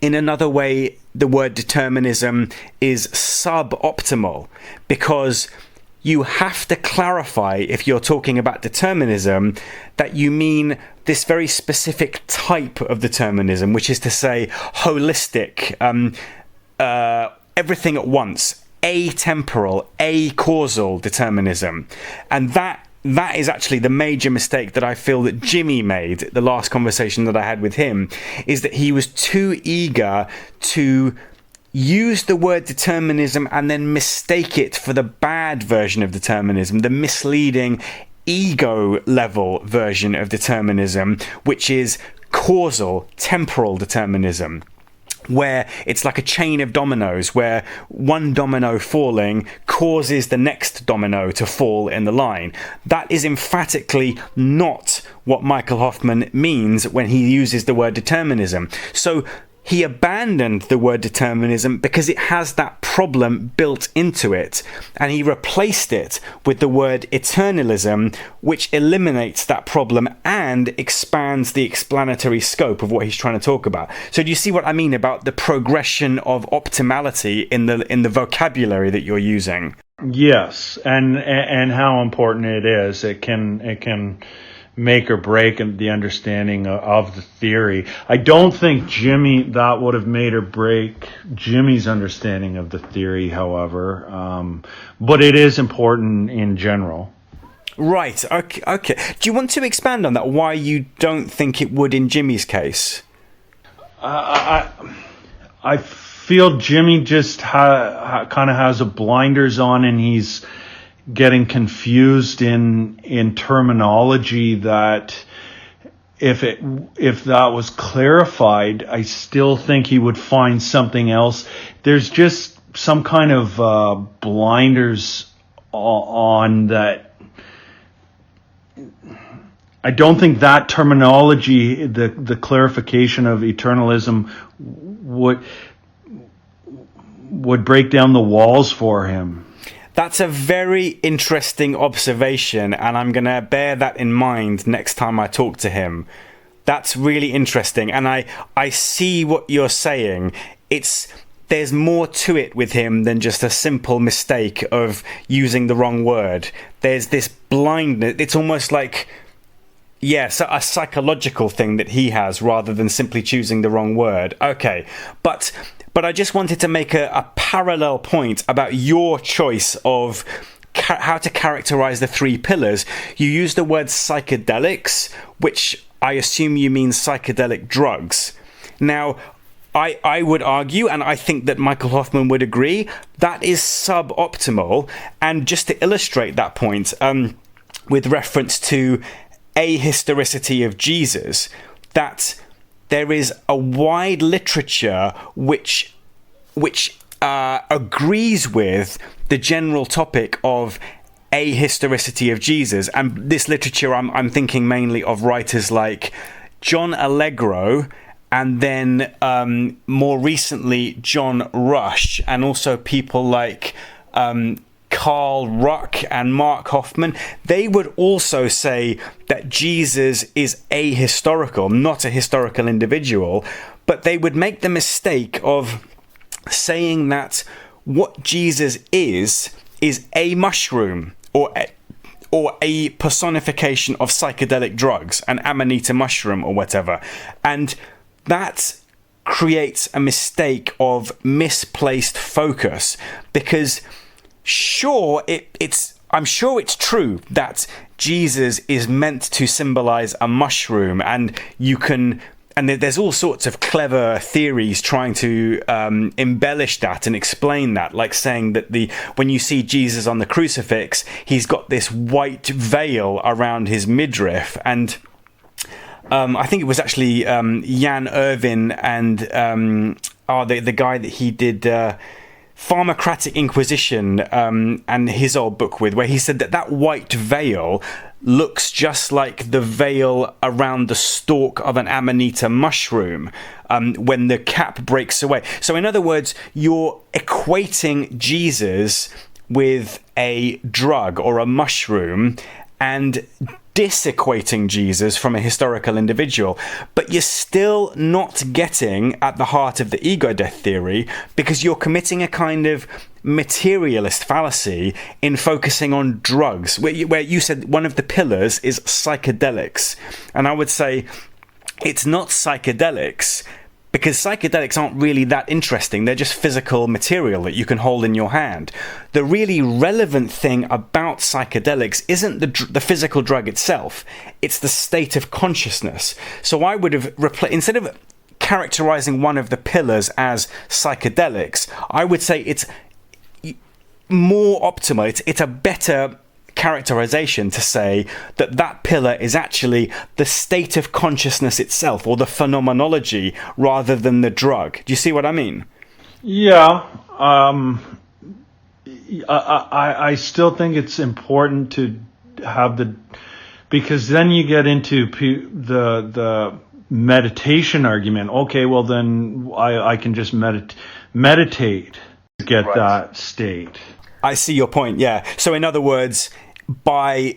in another way the word determinism is suboptimal, because you have to clarify, if you're talking about determinism, that you mean this very specific type of determinism, which is to say holistic, everything at once, atemporal, acausal determinism. And that is actually the major mistake that I feel that Jimmy made, the last conversation that I had with him, is that he was too eager to use the word determinism and then mistake it for the bad version of determinism, the misleading ego level version of determinism, which is causal, temporal determinism, where it's like a chain of dominoes, where one domino falling causes the next domino to fall in the line. That is emphatically not what Michael Hoffman means when he uses the word determinism. So he abandoned the word determinism because it has that problem built into it, and he replaced it with the word eternalism, which eliminates that problem and expands the explanatory scope of what he's trying to talk about. So do you see what I mean about the progression of optimality in the vocabulary that you're using? Yes, and how important it is. It can make or break the understanding of the theory. I don't think that would have made or break Jimmy's understanding of the theory, however, but it is important in general. Right, okay. Do you want to expand on that, why you don't think it would in Jimmy's case? I feel Jimmy just kind of has a blinders on, and he's getting confused in terminology that if that was clarified, I still think he would find something else. There's just some kind of blinders on that. I don't think that terminology, the clarification of eternalism, would break down the walls for him. That's a very interesting observation, and I'm going to bear that in mind next time I talk to him. That's really interesting, and I see what you're saying. There's more to it with him than just a simple mistake of using the wrong word. There's this blindness. It's almost like, yes, a psychological thing that he has rather than simply choosing the wrong word. Okay, but I just wanted to make a parallel point about your choice of how to characterize the three pillars. You use the word psychedelics, which I assume you mean psychedelic drugs. Now, I would argue, and I think that Michael Hoffman would agree, that is suboptimal. And just to illustrate that point, with reference to ahistoricity of Jesus, that there is a wide literature which agrees with the general topic of ahistoricity of Jesus. And this literature, I'm thinking mainly of writers like John Allegro, and then more recently John Rush, and also people like Carl Ruck and Mark Hoffman. They would also say that Jesus is ahistorical, not a historical individual, but they would make the mistake of saying that what Jesus is a mushroom, or a personification of psychedelic drugs, an amanita mushroom or whatever. And that creates a mistake of misplaced focus, because I'm sure it's true that Jesus is meant to symbolize a mushroom, and there's all sorts of clever theories trying to embellish that and explain that, like saying that when you see Jesus on the crucifix, he's got this white veil around his midriff. And I think it was actually Jan Irvin and the guy that he did Pharmacratic Inquisition and his old book with, where he said that white veil looks just like the veil around the stalk of an amanita mushroom when the cap breaks away. So in other words, you're equating Jesus with a drug or a mushroom and disequating Jesus from a historical individual. But you're still not getting at the heart of the Egodeath Theory, because you're committing a kind of materialist fallacy in focusing on drugs, where you said one of the pillars is psychedelics. And I would say it's not psychedelics, because psychedelics aren't really that interesting. They're just physical material that you can hold in your hand. The really relevant thing about psychedelics isn't the physical drug itself. It's the state of consciousness. So I would have instead of characterizing one of the pillars as psychedelics, I would say it's more optimal. It's a better characterization to say that pillar is actually the state of consciousness itself, or the phenomenology, rather than the drug. Do you see what I mean? Yeah. I still think it's important to have because then you get into the meditation argument. Okay, well then I can just meditate to get right. That state. I see your point, yeah. So in other words, by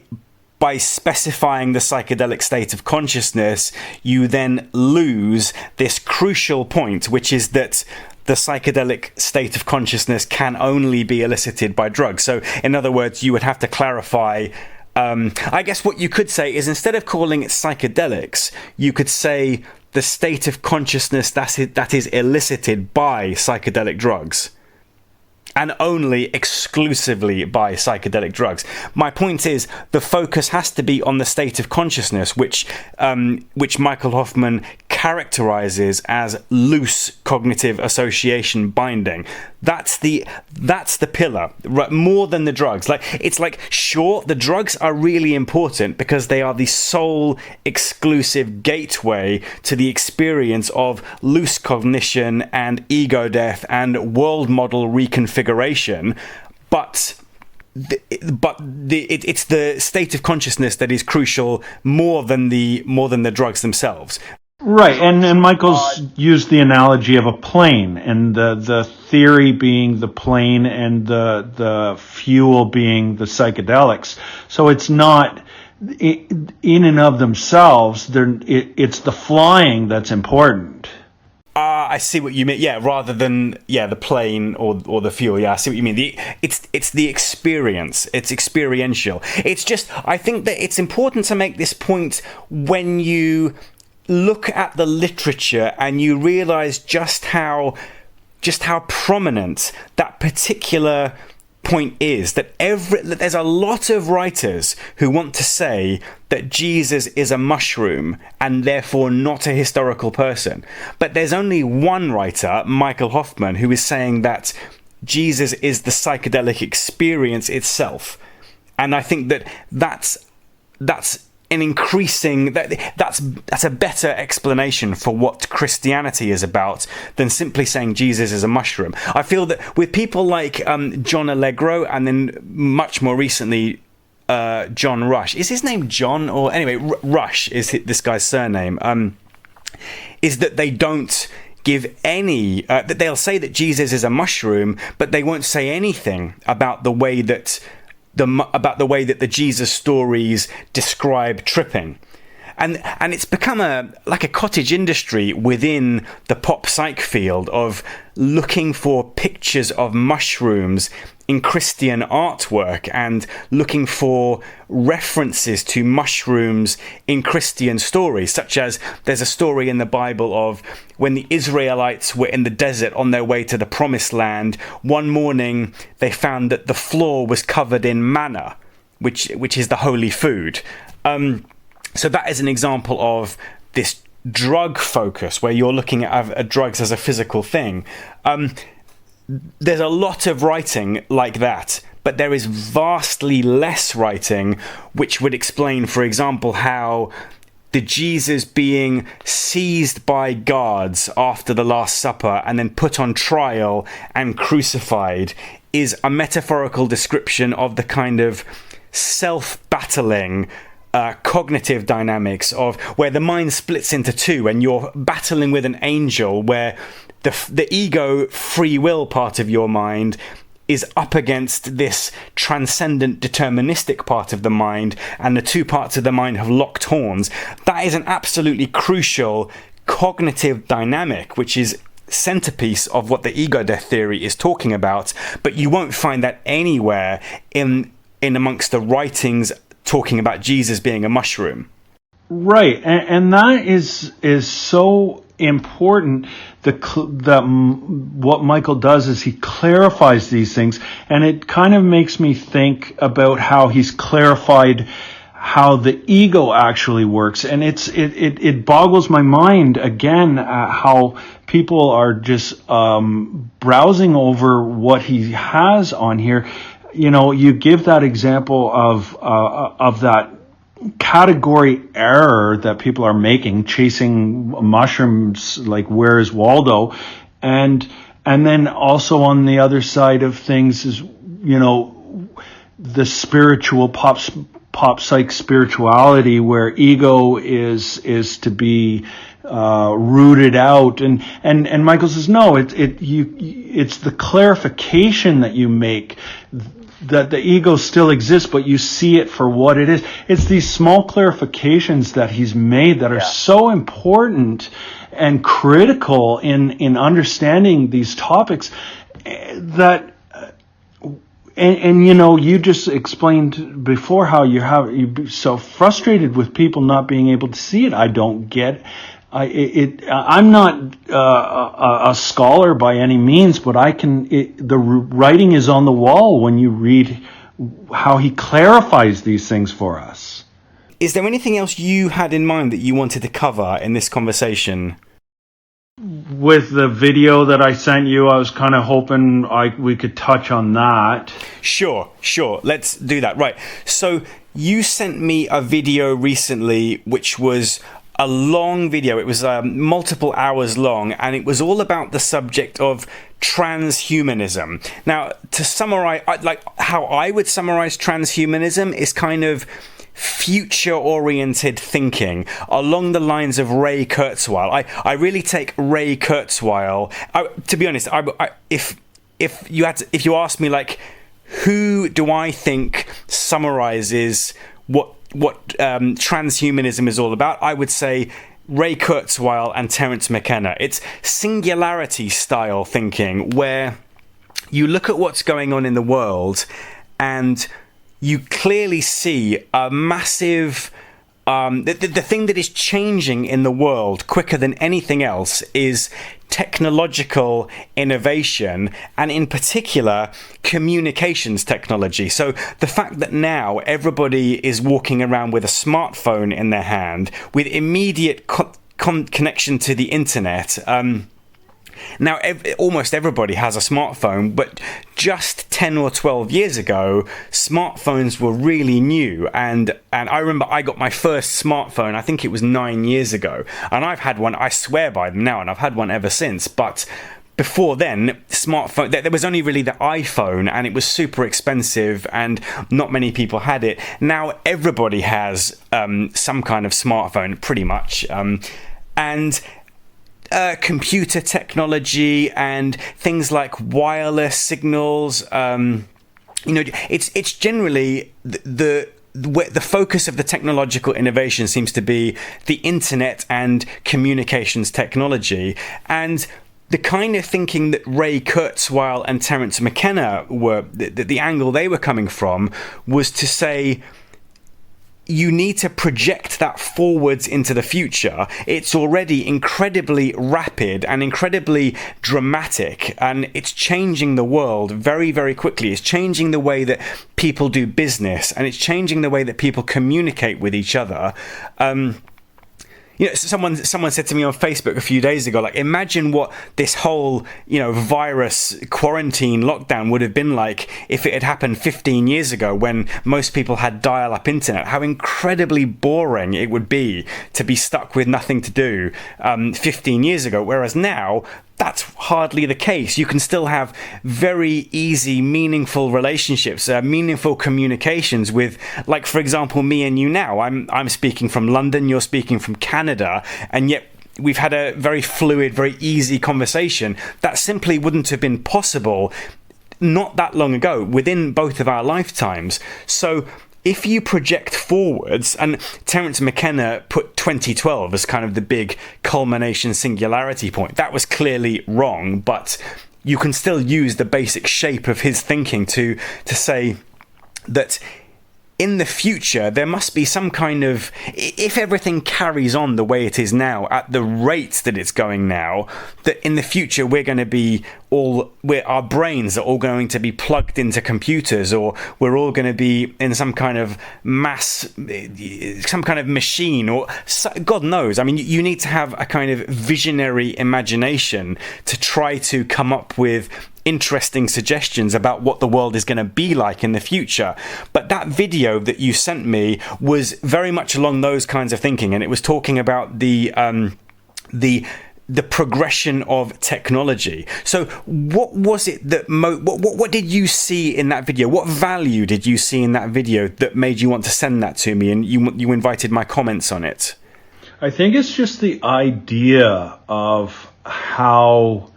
specifying the psychedelic state of consciousness, you then lose this crucial point, which is that the psychedelic state of consciousness can only be elicited by drugs. So in other words, you would have to clarify. I guess what you could say is, instead of calling it psychedelics, you could say the state of consciousness that is elicited by psychedelic drugs. And only exclusively by psychedelic drugs. My point is, the focus has to be on the state of consciousness, which Michael Hoffman characterizes as loose cognitive association binding. That's the pillar, right? More than the drugs. It's like, sure, the drugs are really important because they are the sole exclusive gateway to the experience of loose cognition and ego death and world model reconfiguration, but it's the state of consciousness that is crucial more than the drugs themselves. Right, and Michael's used the analogy of a plane, and the theory being the plane and the fuel being the psychedelics. So it's not in and of themselves. It's the flying that's important. I see what you mean. Yeah, rather than the plane or the fuel. Yeah, I see what you mean. It's the experience. It's experiential. It's just, I think that it's important to make this point when you look at the literature and you realize just how prominent that particular point is, that there's a lot of writers who want to say that Jesus is a mushroom and therefore not a historical person. But there's only one writer, Michael Hoffman, who is saying that Jesus is the psychedelic experience itself. And I think that's an increasing, that's a better explanation for what Christianity is about than simply saying Jesus is a mushroom. I feel that with people like John Allegro, and then much more recently John Rush, is his name John, or anyway Rush is this guy's surname, is that they don't give any that they'll say that Jesus is a mushroom, but they won't say anything about the way that the Jesus stories describe tripping. And it's become a cottage industry within the pop psych field of looking for pictures of mushrooms in Christian artwork and looking for references to mushrooms in Christian stories, such as there's a story in the Bible of when the Israelites were in the desert on their way to the promised land. One morning they found that the floor was covered in manna, which is the holy food. So that is an example of this drug focus where you're looking at drugs as a physical thing. There's a lot of writing like that, but there is vastly less writing which would explain, for example, how the Jesus being seized by guards after the Last Supper and then put on trial and crucified is a metaphorical description of the kind of self-battling cognitive dynamics of where the mind splits into two and you're battling with an angel, where the ego free will part of your mind is up against this transcendent deterministic part of the mind, and the two parts of the mind have locked horns. That is an absolutely crucial cognitive dynamic, which is centerpiece of what the Egodeath Theory is talking about, but you won't find that anywhere in amongst the writings talking about Jesus being a mushroom. Right, and that is so important. What Michael does is he clarifies these things, and it kind of makes me think about how he's clarified how the ego actually works, and it boggles my mind again how people are just browsing over what he has on here. You know, you give that example of that category error that people are making, chasing mushrooms like Where is Waldo, and then also on the other side of things is, you know, the spiritual pop psych spirituality where ego is to be rooted out, and Michael says no, it's the clarification that you make that the ego still exists, but you see it for what it is. It's these small clarifications that he's made that are so important and critical in understanding these topics that, and you know, you just explained before how you're so frustrated with people not being able to see it. I don't get I'm not a scholar by any means, but the writing is on the wall when you read how he clarifies these things for us. is there anything else you had in mind that you wanted to cover in this conversation? With the video that I sent you, I was kind of hoping we could touch on that. Sure. Let's do that. Right. So you sent me a video recently, which was a long video. It was multiple hours long, and it was all about the subject of transhumanism. Now, to summarize, like how I would summarize transhumanism is kind of future-oriented thinking along the lines of Ray Kurzweil. I really take Ray Kurzweil. To be honest, if you ask me, like, who do I think summarizes what transhumanism is all about, I would say Ray Kurzweil and Terence McKenna. It's singularity style thinking, where you look at what's going on in the world and you clearly see a massive the thing that is changing in the world quicker than anything else is technological innovation, and in particular communications technology. So the fact that now everybody is walking around with a smartphone in their hand with immediate connection to the internet. Now, almost everybody has a smartphone, but just 10 or 12 years ago, smartphones were really new. And I remember I got my first smartphone, I think it was 9 years ago. And I've had one, I swear by them now, and I've had one ever since. But before then, smartphone, there was only really the iPhone, and it was super expensive, and not many people had it. Now, everybody has some kind of smartphone, pretty much. Computer technology and things like wireless signals, it's generally the focus of the technological innovation seems to be the internet and communications technology. And the kind of thinking that Ray Kurzweil and Terence McKenna were, the angle they were coming from was to say, you need to project that forwards into the future. It's already incredibly rapid and incredibly dramatic, and it's changing the world very, very quickly. It's changing the way that people do business, and it's changing the way that people communicate with each other. Someone said to me on Facebook a few days ago, like, imagine what this whole, virus quarantine lockdown would have been like if it had happened 15 years ago when most people had dial-up internet. How incredibly boring it would be to be stuck with nothing to do 15 years ago. Whereas now, that's hardly the case. You can still have very easy, meaningful relationships, meaningful communications with, like, for example, me and you now. I'm speaking from London, you're speaking from Canada, and yet we've had a very fluid, very easy conversation. That simply wouldn't have been possible not that long ago, within both of our lifetimes. So if you project forwards, and Terence McKenna put 2012 as kind of the big culmination singularity point. That was clearly wrong, but you can still use the basic shape of his thinking to say that in the future, there must be some kind of, if everything carries on the way it is now, at the rate that it's going now, that in the future we're going to be our brains are all going to be plugged into computers, or we're all going to be in some kind of some kind of machine, or God knows. I mean, you need to have a kind of visionary imagination to try to come up with interesting suggestions about what the world is going to be like in the future. But that video that you sent me was very much along those kinds of thinking, and it was talking about the progression of technology. So what was it that what did you see in that video? What value did you see in that video that made you want to send that to me, and you invited my comments on it? I think it's just the idea of how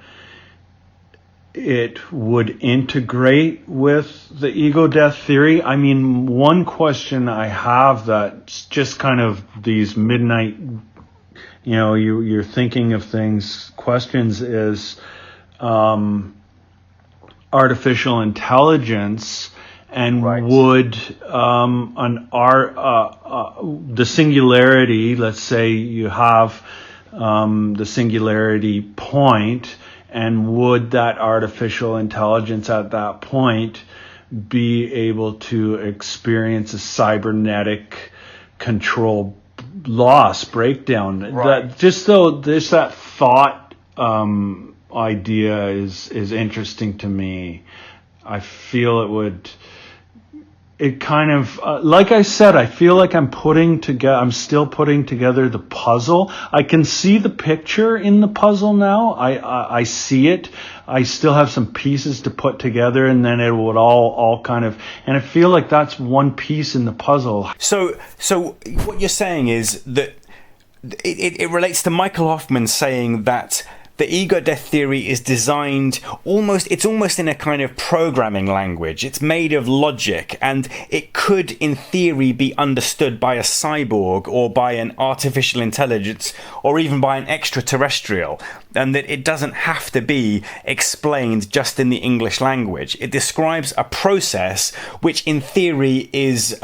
it would integrate with the Egodeath Theory. I mean, one question I have that's just kind of these midnight, you're thinking of things, questions is artificial intelligence, and right. Would the singularity, let's say you have the singularity point, and would that artificial intelligence at that point be able to experience a cybernetic control loss breakdown. Right. That just though there's that thought idea is interesting to me. I feel it kind of like I said, I feel like I'm still putting together the puzzle. I can see the picture in the puzzle now. I see it. I still have some pieces to put together, and then it would all kind of, and I feel like that's one piece in the puzzle. So what you're saying is that it relates to Michael Hoffman saying that the Egodeath Theory is designed it's almost in a kind of programming language. It's made of logic, and it could, in theory, be understood by a cyborg or by an artificial intelligence or even by an extraterrestrial, and that it doesn't have to be explained just in the English language. It describes a process which, in theory, is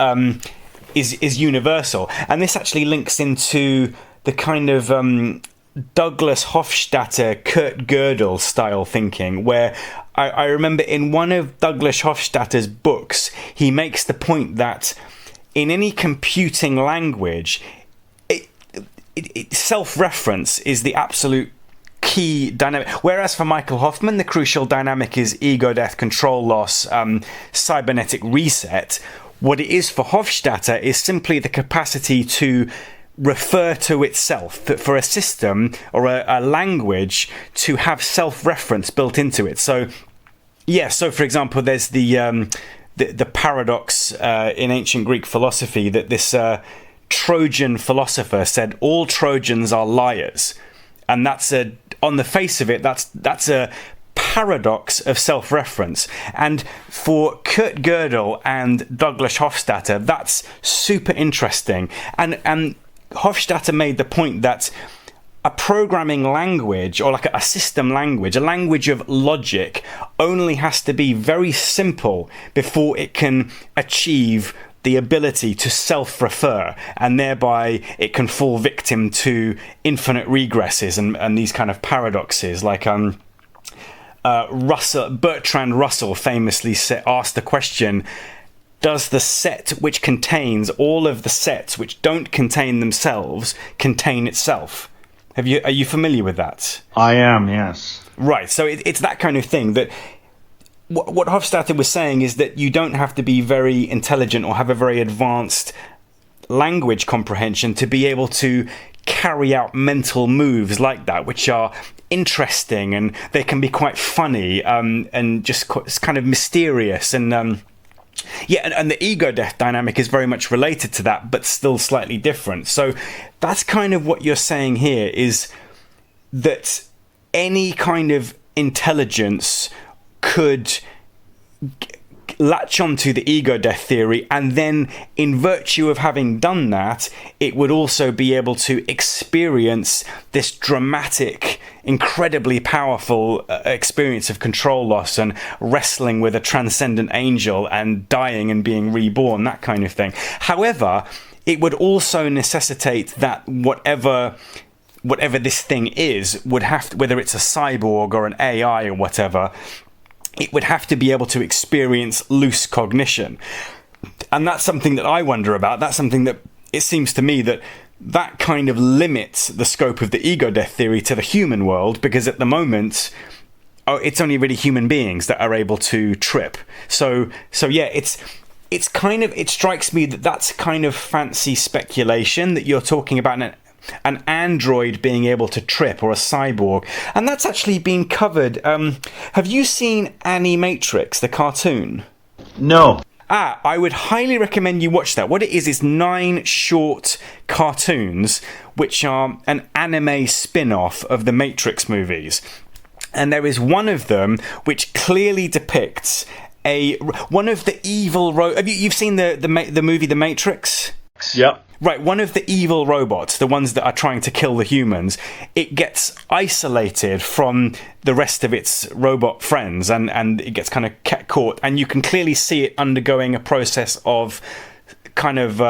universal. And this actually links into the kind of Douglas Hofstadter, Kurt Gödel style thinking, where I remember in one of Douglas Hofstadter's books, he makes the point that in any computing language, self-reference is the absolute key dynamic. Whereas for Michael Hoffman, the crucial dynamic is ego death, control loss, cybernetic reset. What it is for Hofstadter is simply the capacity to refer to itself, for a system or a language to have self-reference built into it. So for example, there's the paradox in ancient Greek philosophy that this Trojan philosopher said all Trojans are liars, and that's on the face of it, that's a paradox of self-reference. And for Kurt Gödel and Douglas Hofstadter, that's super interesting. And Hofstadter made the point that a programming language, or like a system language, a language of logic, only has to be very simple before it can achieve the ability to self-refer, and thereby it can fall victim to infinite regresses and these kind of paradoxes. Like Bertrand Russell famously asked the question, does the set which contains all of the sets which don't contain themselves contain itself? Are you familiar with that? I am, yes. Right, so it's that kind of thing. That what Hofstadter was saying is that you don't have to be very intelligent or have a very advanced language comprehension to be able to carry out mental moves like that, which are interesting, and they can be quite funny and just kind of mysterious. And and the ego death dynamic is very much related to that, but still slightly different. So that's kind of what you're saying here, is that any kind of intelligence could latch onto the ego death theory, and then in virtue of having done that, it would also be able to experience this dramatic, incredibly powerful experience of control loss and wrestling with a transcendent angel and dying and being reborn, that kind of thing. However, it would also necessitate that whatever this thing is would have to, whether it's a cyborg or an AI or whatever, it would have to be able to experience loose cognition. And that's something that I wonder about. That's something that it seems to me that kind of limits the scope of the ego death theory to the human world, because at the moment, it's only really human beings that are able to trip. So yeah, it's kind of, it strikes me that that's kind of fancy speculation, that you're talking about an android being able to trip, or a cyborg. And that's actually been covered. Have you seen Animatrix, the cartoon? No. I would highly recommend you watch that. What it is 9 short cartoons, which are an anime spin-off of the Matrix movies. And there is one of them which clearly depicts one of the evil... You've seen the movie The Matrix? Yep. Right, one of the evil robots, the ones that are trying to kill the humans, it gets isolated from the rest of its robot friends, and it gets kind of caught, and you can clearly see it undergoing a process of kind of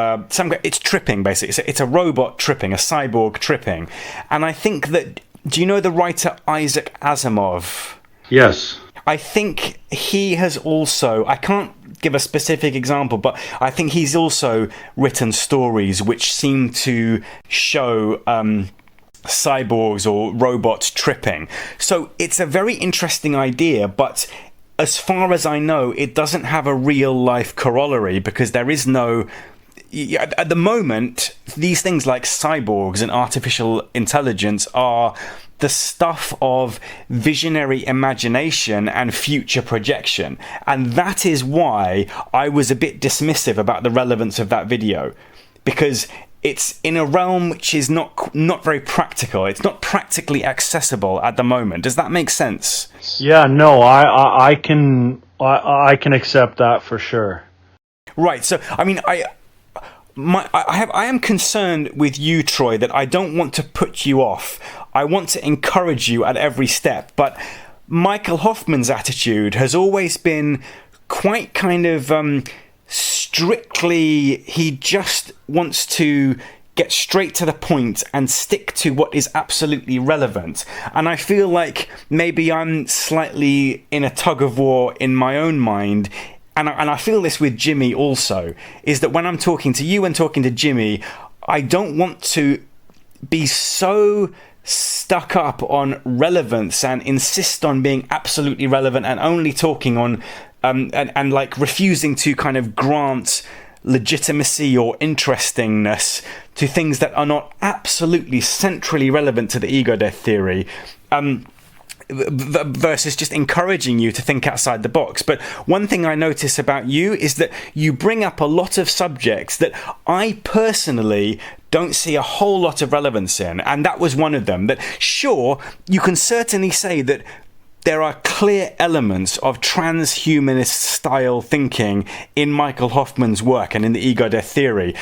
it's tripping, basically. It's a robot tripping, a cyborg tripping. And I think that, do you know the writer Isaac Asimov? Yes. I think he has also, I can't give a specific example, but I think he's also written stories which seem to show cyborgs or robots tripping. So it's a very interesting idea, but as far as I know, it doesn't have a real life corollary, because there is no... At the moment, these things like cyborgs and artificial intelligence are the stuff of visionary imagination and future projection. And that is why I was a bit dismissive about the relevance of that video, because it's in a realm which is not very practical. It's not practically accessible at the moment. Does that make sense? Yeah, no, I can accept that for sure. Right. So, I mean, I am concerned with you, Troy, that I don't want to put you off. I want to encourage you at every step. But Michael Hoffman's attitude has always been quite kind of strictly, he just wants to get straight to the point and stick to what is absolutely relevant. And I feel like maybe I'm slightly in a tug of war in my own mind. And I feel this with Jimmy also, is that when I'm talking to you and talking to Jimmy, I don't want to be so stuck up on relevance and insist on being absolutely relevant and only talking on and like refusing to kind of grant legitimacy or interestingness to things that are not absolutely centrally relevant to the Egodeath theory. Versus just encouraging you to think outside the box. But one thing I notice about you is that you bring up a lot of subjects that I personally don't see a whole lot of relevance in, and that was one of them. That sure, you can certainly say that there are clear elements of transhumanist style thinking in Michael Hoffman's work and in the Egodeath theory,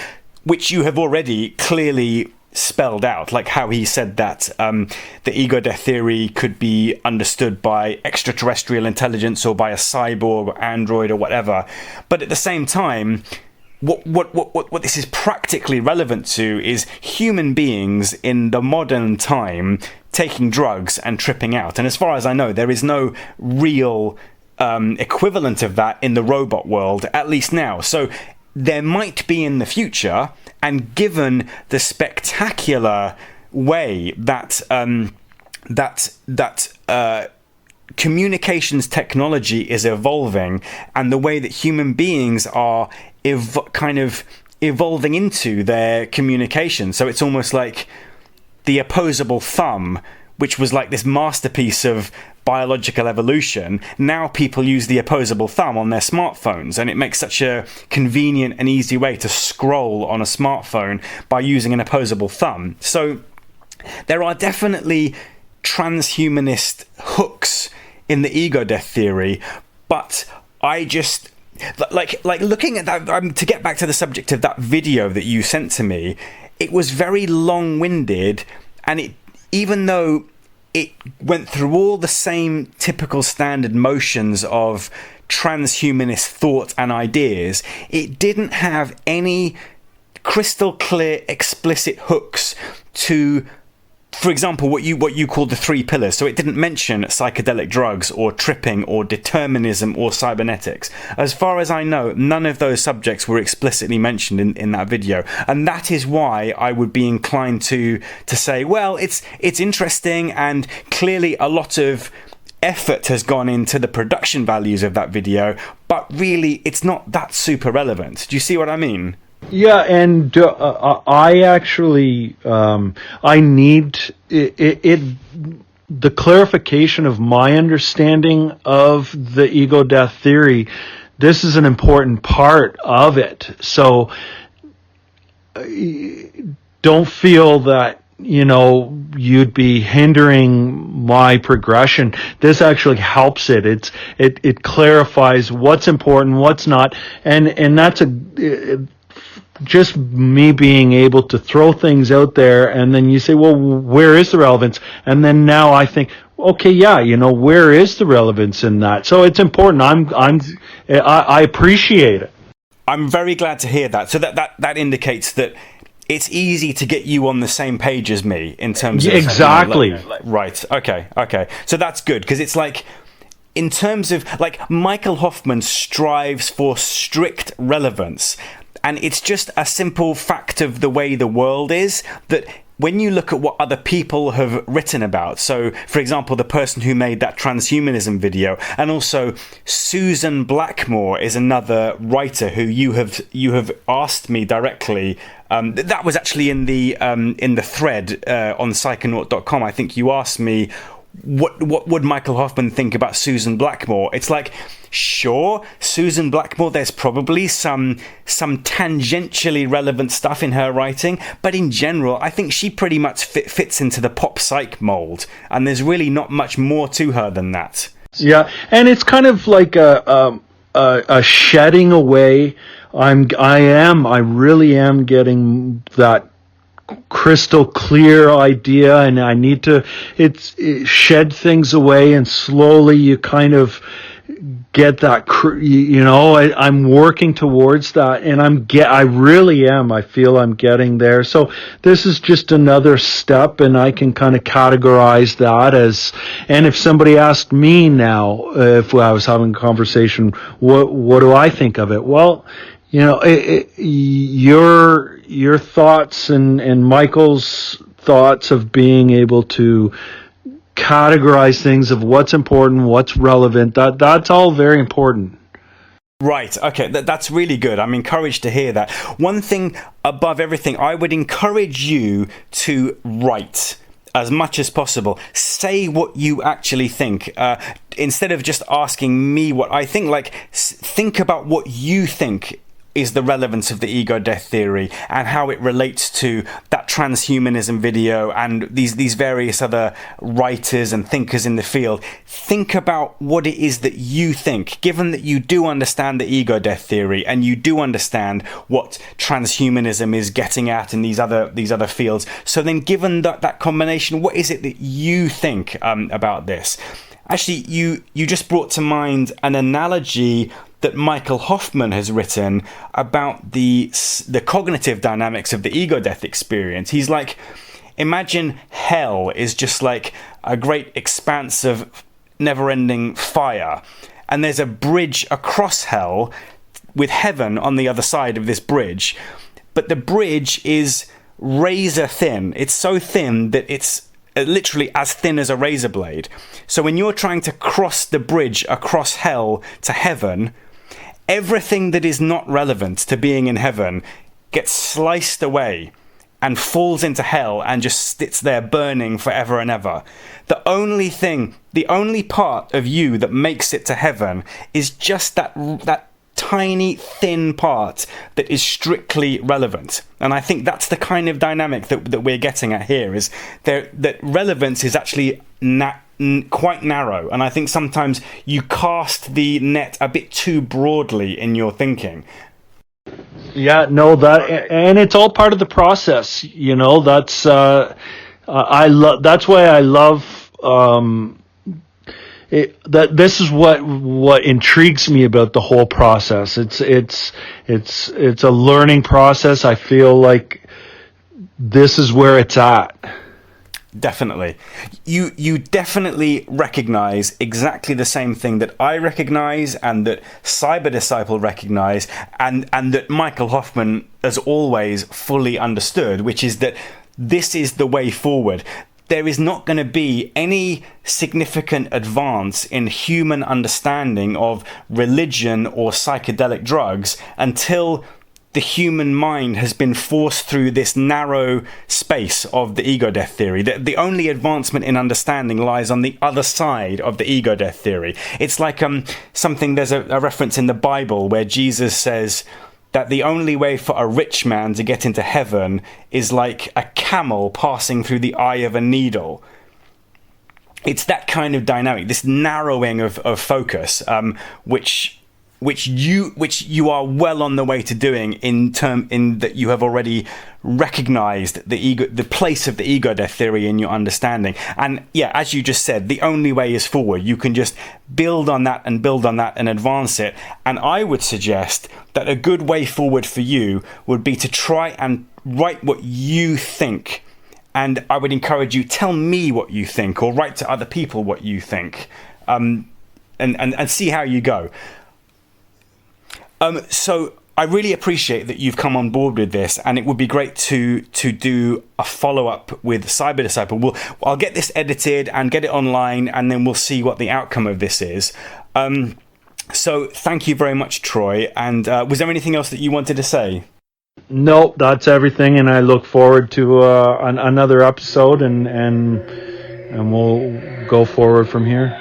which you have already clearly spelled out, like how he said that the Egodeath theory could be understood by extraterrestrial intelligence or by a cyborg or android or whatever. But at the same time, what this is practically relevant to is human beings in the modern time taking drugs and tripping out. And as far as I know, there is no real equivalent of that in the robot world, at least now. So there might be in the future, and given the spectacular way that communications technology is evolving, and the way that human beings are kind of evolving into their communication, so it's almost like the opposable thumb, which was like this masterpiece of biological evolution. Now people use the opposable thumb on their smartphones, and it makes such a convenient and easy way to scroll on a smartphone by using an opposable thumb. So there are definitely transhumanist hooks in the Egodeath theory, but I just like looking at that, to get back to the subject of that video that you sent to me, it was very long-winded, and it, even though it went through all the same typical standard motions of transhumanist thought and ideas, it didn't have any crystal clear explicit hooks to, for example, what you called the three pillars. So it didn't mention psychedelic drugs or tripping or determinism or cybernetics. As far as I know, none of those subjects were explicitly mentioned in that video. And that is why I would be inclined to say, well, it's interesting, and clearly a lot of effort has gone into the production values of that video, but really it's not that super relevant. Do you see what I mean? Yeah, and I actually I need it. The clarification of my understanding of the Egodeath theory. This is an important part of it. So don't feel that you'd be hindering my progression. This actually helps it. It clarifies what's important, what's not, and that's just me being able to throw things out there, and then you say, well, where is the relevance? And then now I think, okay, yeah, where is the relevance in that? So it's important. I appreciate it. I'm very glad to hear that. So that indicates that it's easy to get you on the same page as me in terms of exactly. Right. Okay. So that's good, because it's like in terms of, like, Michael Hoffman strives for strict relevance, and it's just a simple fact of the way the world is, that when you look at what other people have written about, so for example, the person who made that transhumanism video, and also Susan Blackmore is another writer who you have asked me directly. That was actually in the thread on psychonaut.com. I think you asked me, what would Michael Hoffman think about Susan Blackmore? It's like, sure, Susan Blackmore, there's probably some tangentially relevant stuff in her writing, but in general, I think she pretty much fits into the pop psych mold, and there's really not much more to her than that. Yeah, and it's kind of like a shedding away. I really am getting that crystal clear idea, and I need to it shed things away, and slowly you kind of get that, I'm working towards that, and I really am. I feel I'm getting there. So this is just another step, and I can kind of categorize that as, and if somebody asked me now, if I was having a conversation, what do I think of it? Well, your thoughts and Michael's thoughts of being able to categorize things of what's important, what's relevant, that's all very important. Right, okay, that's really good. I'm encouraged to hear that. One thing above everything, I would encourage you to write as much as possible. Say what you actually think. Instead of just asking me what I think, think about what you think is the relevance of the Egodeath Theory and how it relates to that transhumanism video and these various other writers and thinkers in the field. Think about what it is that you think, given that you do understand the Egodeath Theory and you do understand what transhumanism is getting at in these other fields. So then, given that combination, what is it that you think about this? Actually, you just brought to mind an analogy that Michael Hoffman has written about the cognitive dynamics of the ego-death experience. He's like, imagine hell is just like a great expanse of never-ending fire, and there's a bridge across hell with heaven on the other side of this bridge, but the bridge is razor thin. It's so thin that it's literally as thin as a razor blade. So when you're trying to cross the bridge across hell to heaven, everything that is not relevant to being in heaven gets sliced away and falls into hell and just sits there burning forever and ever. The only part of you that makes it to heaven is just that tiny, thin part that is strictly relevant. And I think that's the kind of dynamic that we're getting at here, is that relevance is actually quite narrow, and I think sometimes you cast the net a bit too broadly in your thinking. Yeah, no, and it's all part of the process. That's that's why I love this is what intrigues me about the whole process. It's a learning process. I feel like this is where it's at. Definitely. You definitely recognize exactly the same thing that I recognize and that Cyber Disciple recognize and that Michael Hoffman has always fully understood, which is that this is the way forward. There is not going to be any significant advance in human understanding of religion or psychedelic drugs until the human mind has been forced through this narrow space of the ego-death theory. The only advancement in understanding lies on the other side of the ego-death theory. It's like there's a reference in the Bible where Jesus says that the only way for a rich man to get into heaven is like a camel passing through the eye of a needle. It's that kind of dynamic, this narrowing of focus, which you are well on the way to doing in that you have already recognized the place of the ego-death theory in your understanding. And yeah, as you just said, the only way is forward. You can just build on that and advance it. And I would suggest that a good way forward for you would be to try and write what you think. And I would encourage you, tell me what you think, or write to other people what you think. and see how you go. So I really appreciate that you've come on board with this, and it would be great to do a follow-up with Cyber Disciple. I'll get this edited and get it online, and then we'll see what the outcome of this is. So thank you very much, Troy. And was there anything else that you wanted to say? Nope, that's everything, and I look forward to another episode, and we'll go forward from here.